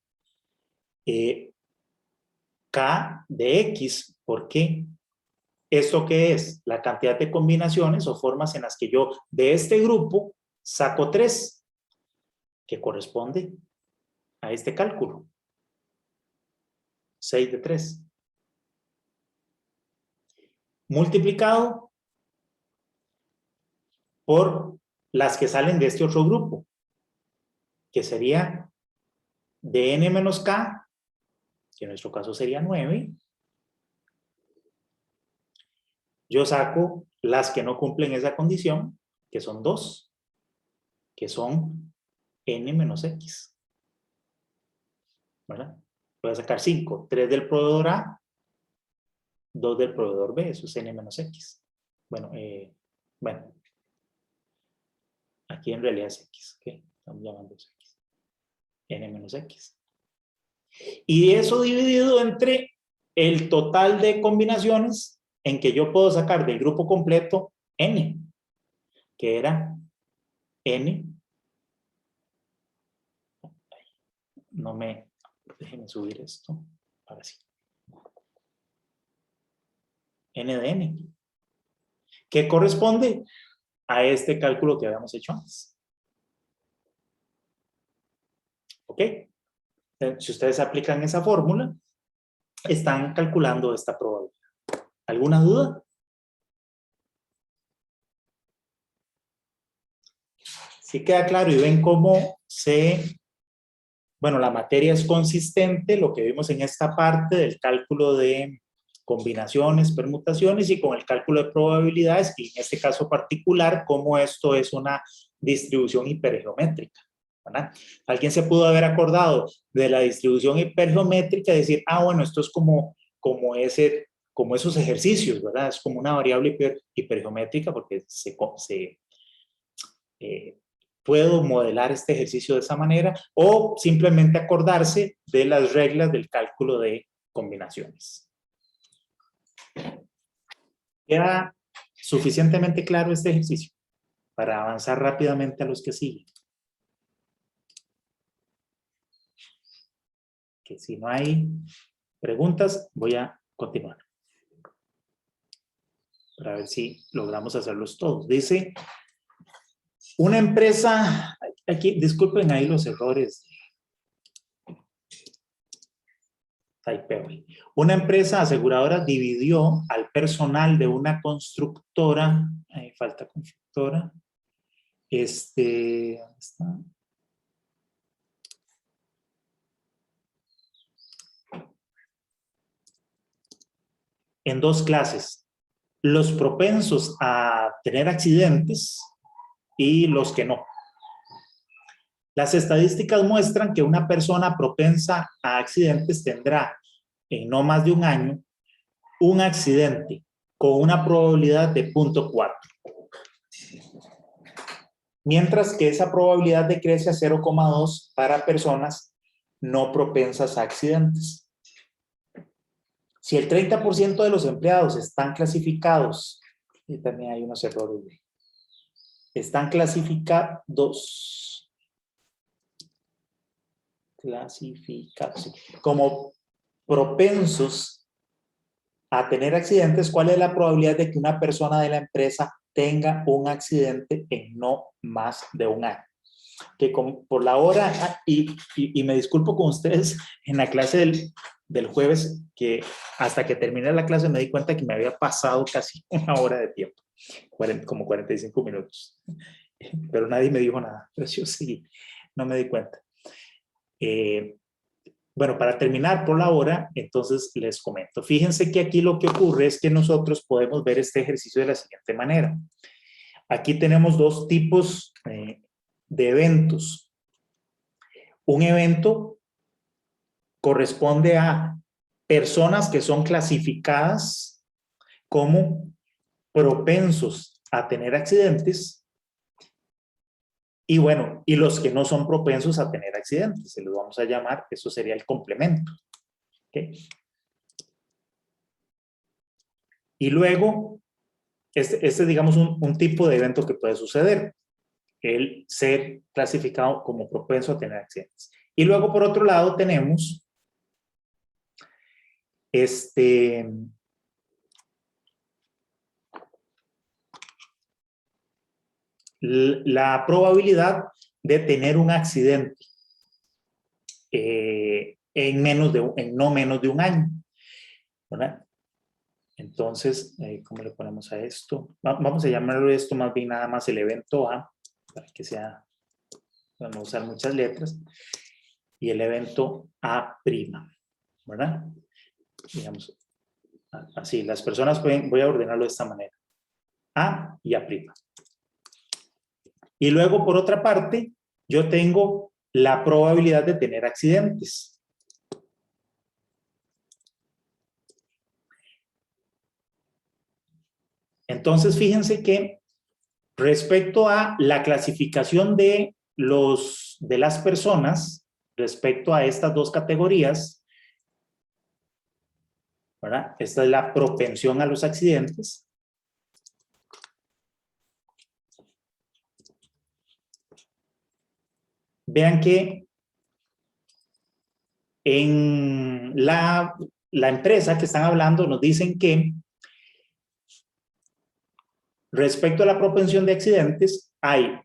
k de x, ¿por qué? ¿Esto qué es? La cantidad de combinaciones o formas en las que yo de este grupo saco 3, que corresponde a este cálculo. 6 de 3. Multiplicado por las que salen de este otro grupo, que sería de n menos k, que en nuestro caso sería 9. Yo saco las que no cumplen esa condición, que son 2, que son n menos x. ¿Verdad? Voy a sacar 5, 3 del proveedor A, 2 del proveedor B, eso es n menos x. Bueno, aquí en realidad es x, ¿ok? Estamos llamando eso x. N menos x. Y eso dividido entre el total de combinaciones en que yo puedo sacar del grupo completo n, que era n. Déjenme subir esto, ahora sí. N de n, que corresponde a este cálculo que habíamos hecho antes. ¿Ok? Si ustedes aplican esa fórmula, están calculando esta probabilidad. ¿Alguna duda? Sí queda claro y ven cómo la materia es consistente, lo que vimos en esta parte del cálculo de combinaciones, permutaciones y con el cálculo de probabilidades, y en este caso particular, cómo esto es una distribución hipergeométrica. ¿Verdad? Alguien se pudo haber acordado de la distribución hipergeométrica y decir, bueno, esto es como esos ejercicios, ¿verdad? Es como una variable hipergeométrica porque puedo modelar este ejercicio de esa manera, o simplemente acordarse de las reglas del cálculo de combinaciones. ¿Queda suficientemente claro este ejercicio para avanzar rápidamente a los que siguen? Que si no hay preguntas, voy a continuar para ver si logramos hacerlos todos. Dice, una empresa, aquí disculpen ahí los errores Taipeo. Una empresa aseguradora dividió al personal de una constructora, falta constructora, ¿dónde está? En dos clases, los propensos a tener accidentes y los que no. Las estadísticas muestran que una persona propensa a accidentes tendrá en no más de un año un accidente con una probabilidad de 0.4. Mientras que esa probabilidad decrece a 0.2 para personas no propensas a accidentes. Si el 30% de los empleados están clasificados, y también hay unos errores, están clasificados como propensos a tener accidentes, ¿cuál es la probabilidad de que una persona de la empresa tenga un accidente en no más de un año? Que por la hora, y me disculpo con ustedes, en la clase del jueves, que hasta que terminé la clase me di cuenta que me había pasado casi una hora de tiempo, como 45 minutos, pero nadie me dijo nada, pero yo sí, no me di cuenta. Bueno, para terminar por la hora, entonces les comento. Fíjense que aquí lo que ocurre es que nosotros podemos ver este ejercicio de la siguiente manera. Aquí tenemos dos tipos de eventos. Un evento corresponde a personas que son clasificadas como propensos a tener accidentes y bueno, y los que no son propensos a tener accidentes, se los vamos a llamar, eso sería el complemento. ¿Okay? Y luego, este digamos un tipo de evento que puede suceder, el ser clasificado como propenso a tener accidentes. Y luego, por otro lado, tenemos la probabilidad de tener un accidente en no menos de un año, ¿verdad? Entonces, ¿cómo le ponemos a esto? Vamos a llamarlo esto más bien nada más el evento A, para que sea, vamos a usar muchas letras, y el evento A', ¿verdad? Digamos, así, las personas pueden, voy a ordenarlo de esta manera, A y A'. Y luego, por otra parte, yo tengo la probabilidad de tener accidentes. Entonces, fíjense que respecto a la clasificación de las personas, respecto a estas dos categorías, ¿verdad? Esta es la propensión a los accidentes. Vean que en la empresa que están hablando nos dicen que respecto a la propensión de accidentes hay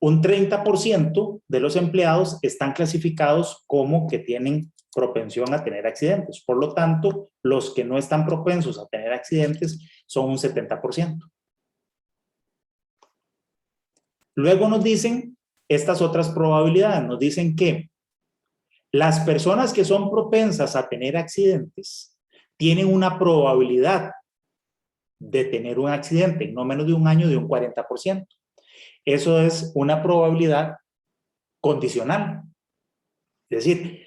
un 30% de los empleados están clasificados como que tienen propensión a tener accidentes. Por lo tanto, los que no están propensos a tener accidentes son un 70%. Luego nos dicen estas otras probabilidades. Nos dicen que las personas que son propensas a tener accidentes tienen una probabilidad de tener un accidente en no menos de un año de un 40%. Eso es una probabilidad condicional. Es decir,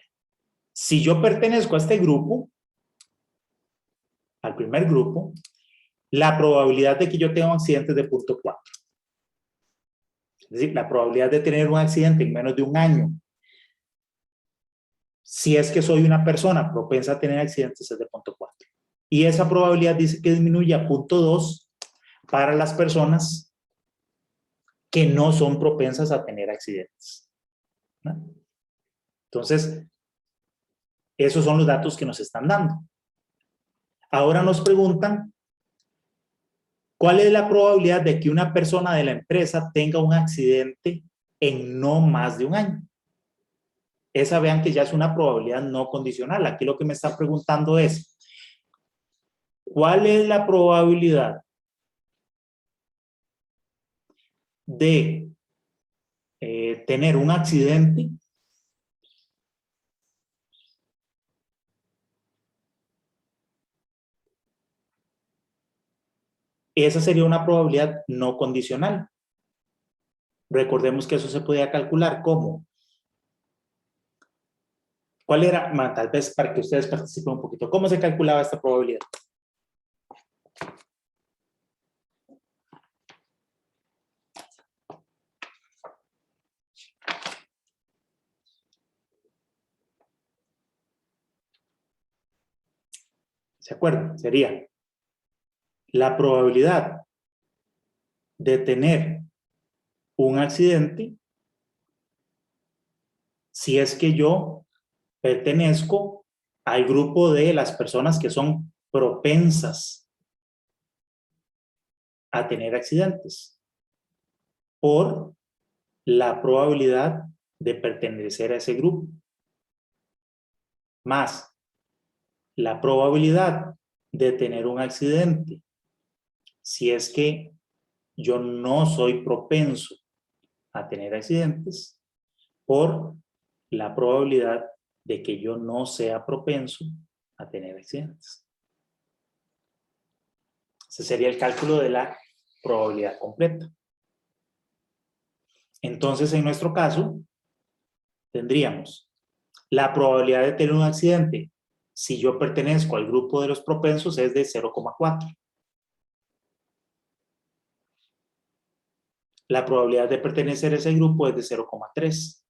si yo pertenezco a este grupo, al primer grupo, la probabilidad de que yo tenga un accidente es de 0.4. Es decir, la probabilidad de tener un accidente en menos de un año, si es que soy una persona propensa a tener accidentes, es de 0.4. Y esa probabilidad dice que disminuye a 0.2 para las personas que no son propensas a tener accidentes, ¿no? Entonces, esos son los datos que nos están dando. Ahora nos preguntan, ¿cuál es la probabilidad de que una persona de la empresa tenga un accidente en no más de un año? esa vean que ya es una probabilidad no condicional. Aquí lo que me está preguntando es, ¿cuál es la probabilidad de tener un accidente esa sería una probabilidad no condicional. Recordemos que eso se podía calcular como. ¿Cuál era? Tal vez para que ustedes participen un poquito. ¿Cómo se calculaba esta probabilidad? ¿Se acuerdan? Sería la probabilidad de tener un accidente si es que yo pertenezco al grupo de las personas que son propensas a tener accidentes por la probabilidad de pertenecer a ese grupo más la probabilidad de tener un accidente si es que yo no soy propenso a tener accidentes por la probabilidad de que yo no sea propenso a tener accidentes. Ese sería el cálculo de la probabilidad completa. Entonces, en nuestro caso, tendríamos la probabilidad de tener un accidente si yo pertenezco al grupo de los propensos es de 0,4. La probabilidad de pertenecer a ese grupo es de 0,3.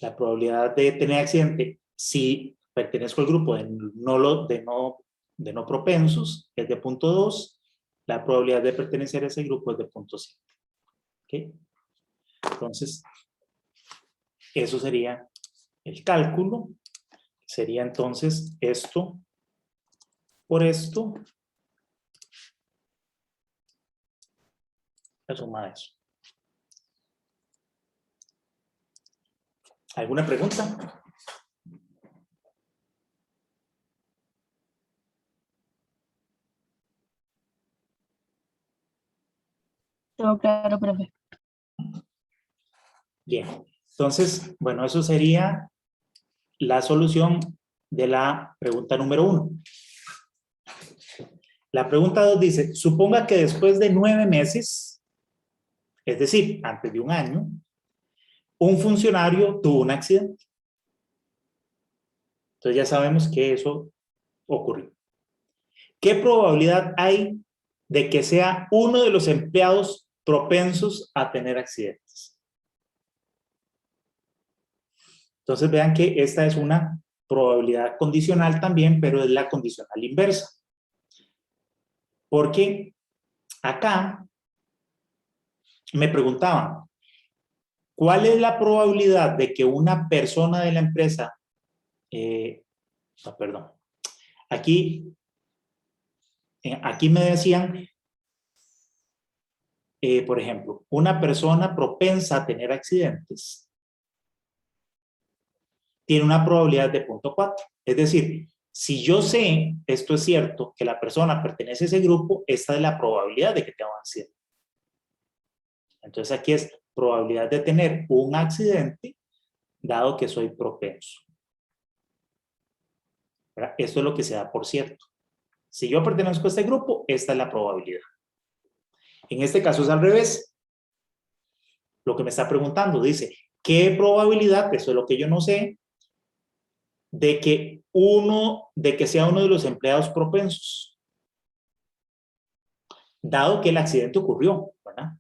La probabilidad de tener accidente si pertenezco al grupo de no propensos es de 0,2. La probabilidad de pertenecer a ese grupo es de 0,7. ¿Okay? Entonces, eso sería el cálculo. Sería entonces esto por esto. La suma de eso. ¿Alguna pregunta? Todo claro, profe. Bien. Entonces, bueno, eso sería la solución de la pregunta número 1. La pregunta 2 dice, suponga que después de 9 meses, es decir, antes de un año, un funcionario tuvo un accidente. Entonces ya sabemos que eso ocurrió. ¿Qué probabilidad hay de que sea uno de los empleados propensos a tener accidentes? Entonces vean que esta es una probabilidad condicional también, pero es la condicional inversa. Porque acá me preguntaban, ¿cuál es la probabilidad de que una persona de la empresa, perdón, aquí me decían, por ejemplo, una persona propensa a tener accidentes tiene una probabilidad de 0,4. Es decir, si yo sé, esto es cierto, que la persona pertenece a ese grupo, esta es la probabilidad de que tenga un accidente. Entonces aquí es probabilidad de tener un accidente dado que soy propenso. ¿Verdad? Esto es lo que se da por cierto. Si yo pertenezco a este grupo, esta es la probabilidad. En este caso es al revés. Lo que me está preguntando dice, ¿qué probabilidad, eso es lo que yo no sé, de que sea uno de los empleados propensos? Dado que el accidente ocurrió, ¿verdad?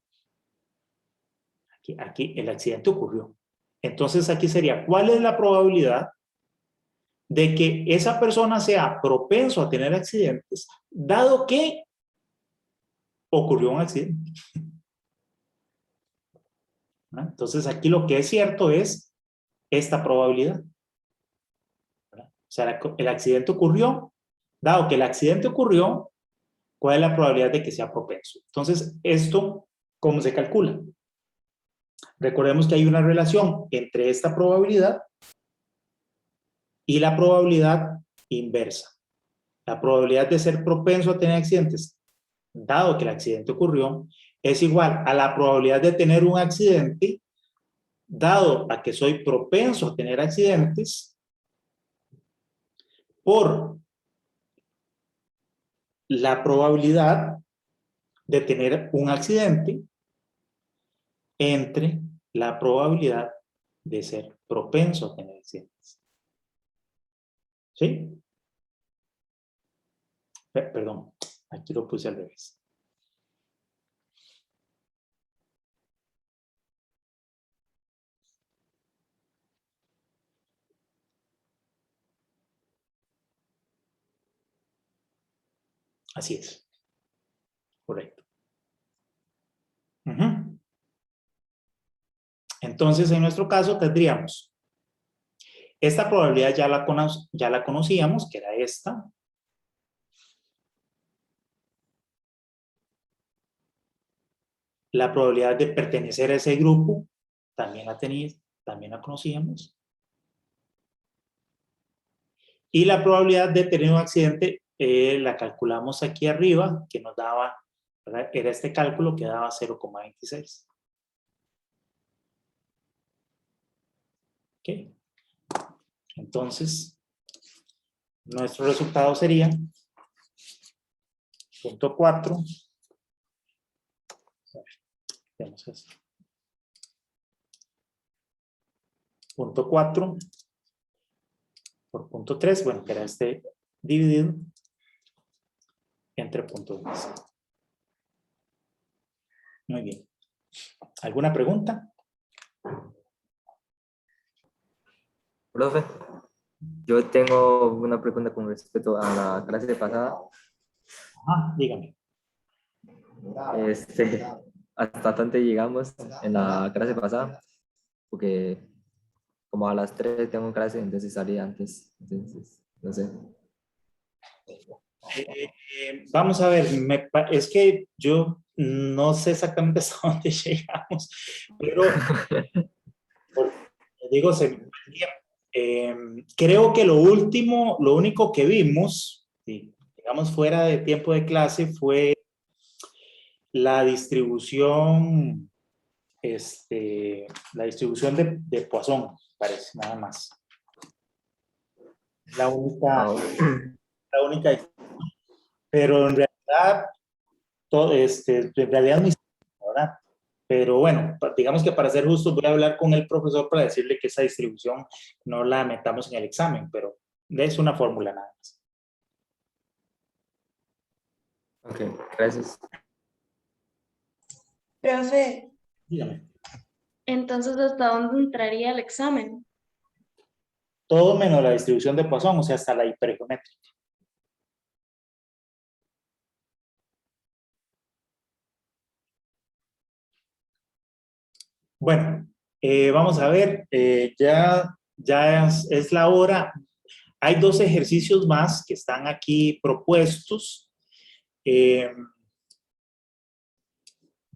Aquí el accidente ocurrió. Entonces aquí sería, ¿cuál es la probabilidad de que esa persona sea propenso a tener accidentes, dado que ocurrió un accidente? ¿Verdad? Entonces aquí lo que es cierto es esta probabilidad. ¿Verdad? O sea, el accidente ocurrió, dado que el accidente ocurrió, ¿cuál es la probabilidad de que sea propenso? Entonces, esto, ¿cómo se calcula? Recordemos que hay una relación entre esta probabilidad y la probabilidad inversa. La probabilidad de ser propenso a tener accidentes, dado que el accidente ocurrió, es igual a la probabilidad de tener un accidente, dado a que soy propenso a tener accidentes, por la probabilidad de tener un accidente entre la probabilidad de ser propenso a tener accidentes. ¿Sí? Perdón, aquí lo puse al revés. Así es. Correcto. Entonces, en nuestro caso tendríamos esta probabilidad ya la conocíamos, que era esta. La probabilidad de pertenecer a ese grupo también la conocíamos. Y la probabilidad de tener un accidente la calculamos aquí arriba, que nos daba, ¿verdad? Era este cálculo que daba 0,26. ¿Ok? Entonces, nuestro resultado sería punto 4. Vemos esto. Punto 4 por punto 3, bueno, que era este dividido entre punto 10. Muy bien. ¿Alguna pregunta? Profe, yo tengo una pregunta con respecto a la clase pasada. Dígame. ¿Hasta dónde llegamos en la clase pasada? Porque como a las 3 tengo clase, entonces salí antes. Entonces, no sé. Vamos a ver, es que yo no sé exactamente hasta dónde llegamos, pero digo, creo que lo único que vimos, digamos fuera de tiempo de clase, fue la distribución, de Poisson, parece, nada más. La única, pero en realidad, en realidad no hicimos, ¿verdad? Pero bueno, digamos que para ser justos voy a hablar con el profesor para decirle que esa distribución no la metamos en el examen, pero es una fórmula nada más. Ok, gracias. Profe, Dígame. entonces, ¿hasta dónde entraría el examen? Todo menos la distribución de Poisson, o sea, hasta la hipergeométrica. Bueno, vamos a ver, ya es la hora. Hay 2 ejercicios más que están aquí propuestos.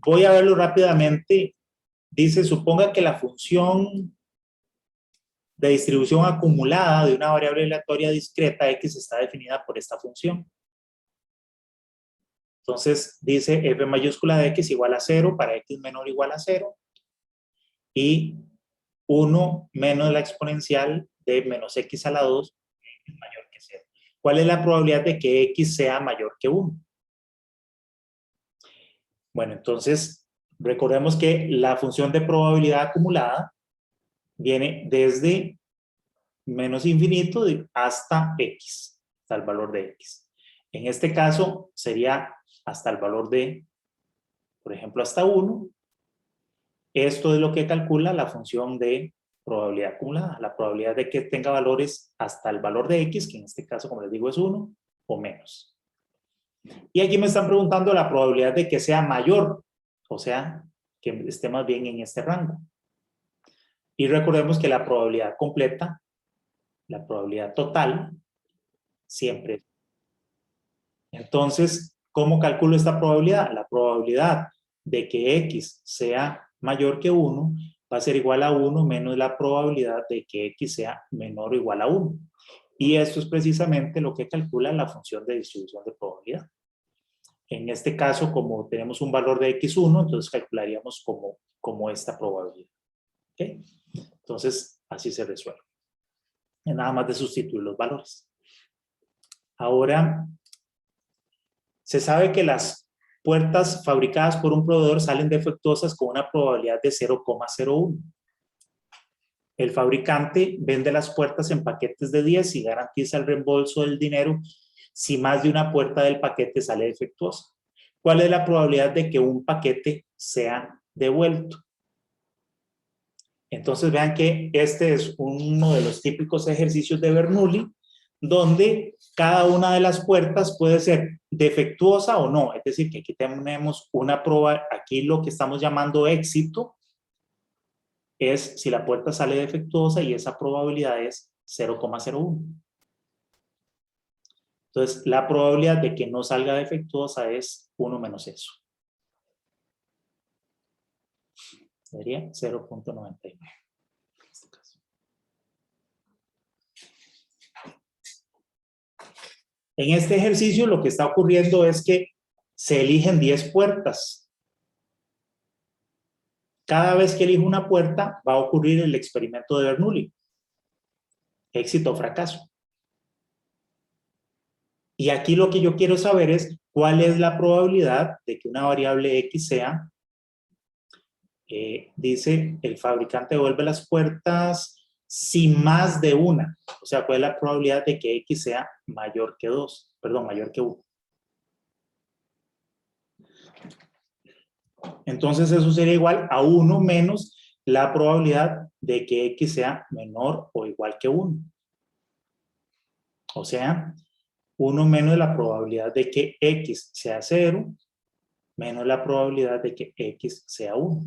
Voy a verlo rápidamente. Dice, suponga que la función de distribución acumulada de una variable aleatoria discreta x está definida por esta función. Entonces, dice f mayúscula de x igual a 0 para x menor o igual a 0 y 1 menos la exponencial de menos x a la 2 es mayor que 0. ¿Cuál es la probabilidad de que x sea mayor que 1? Bueno, entonces, recordemos que la función de probabilidad acumulada viene desde menos infinito hasta x, hasta el valor de x. En este caso, sería hasta el valor de, por ejemplo, hasta 1. Esto es lo que calcula la función de probabilidad acumulada, la probabilidad de que tenga valores hasta el valor de x, que en este caso, como les digo, es 1 o menos. Y aquí me están preguntando la probabilidad de que sea mayor, o sea, que esté más bien en este rango. Y recordemos que la probabilidad completa, la probabilidad total, siempre. Entonces, ¿cómo calculo esta probabilidad? La probabilidad de que x sea mayor que 1 va a ser igual a 1 menos la probabilidad de que X sea menor o igual a 1. Y esto es precisamente lo que calcula la función de distribución de probabilidad. En este caso, como tenemos un valor de X1, entonces calcularíamos como esta probabilidad. ¿Okay? Entonces, así se resuelve. Es nada más de sustituir los valores. Ahora, se sabe que las puertas fabricadas por un proveedor salen defectuosas con una probabilidad de 0,01. El fabricante vende las puertas en paquetes de 10 y garantiza el reembolso del dinero si más de una puerta del paquete sale defectuosa. ¿Cuál es la probabilidad de que un paquete sea devuelto? Entonces vean que este es uno de los típicos ejercicios de Bernoulli, donde cada una de las puertas puede ser defectuosa o no. Es decir, que aquí tenemos una prueba, aquí lo que estamos llamando éxito es si la puerta sale defectuosa y esa probabilidad es 0,01. Entonces, la probabilidad de que no salga defectuosa es 1 menos eso. Sería 0,99 en este caso. En este ejercicio lo que está ocurriendo es que se eligen 10 puertas. Cada vez que elijo una puerta va a ocurrir el experimento de Bernoulli. Éxito o fracaso. Y aquí lo que yo quiero saber es cuál es la probabilidad de que una variable X sea, dice, el fabricante devuelve las puertas si más de una. O sea, cuál es la probabilidad de que X sea mayor que 2, perdón, mayor que 1. Entonces eso sería igual a 1 menos la probabilidad de que X sea menor o igual que 1. O sea, 1 menos la probabilidad de que X sea 0 menos la probabilidad de que X sea 1.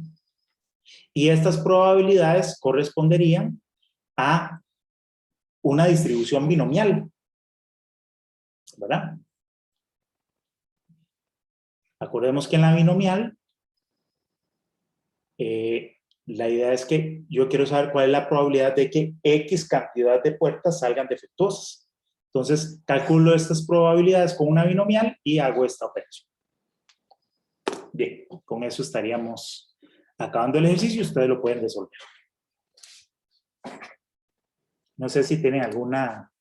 Y estas probabilidades corresponderían a una distribución binomial, ¿verdad? Acordemos que en la binomial, la idea es que yo quiero saber cuál es la probabilidad de que X cantidad de puertas salgan defectuosas. Entonces, calculo estas probabilidades con una binomial y hago esta operación. Bien, con eso estaríamos acabando el ejercicio. Ustedes lo pueden resolver. No sé si tienen alguna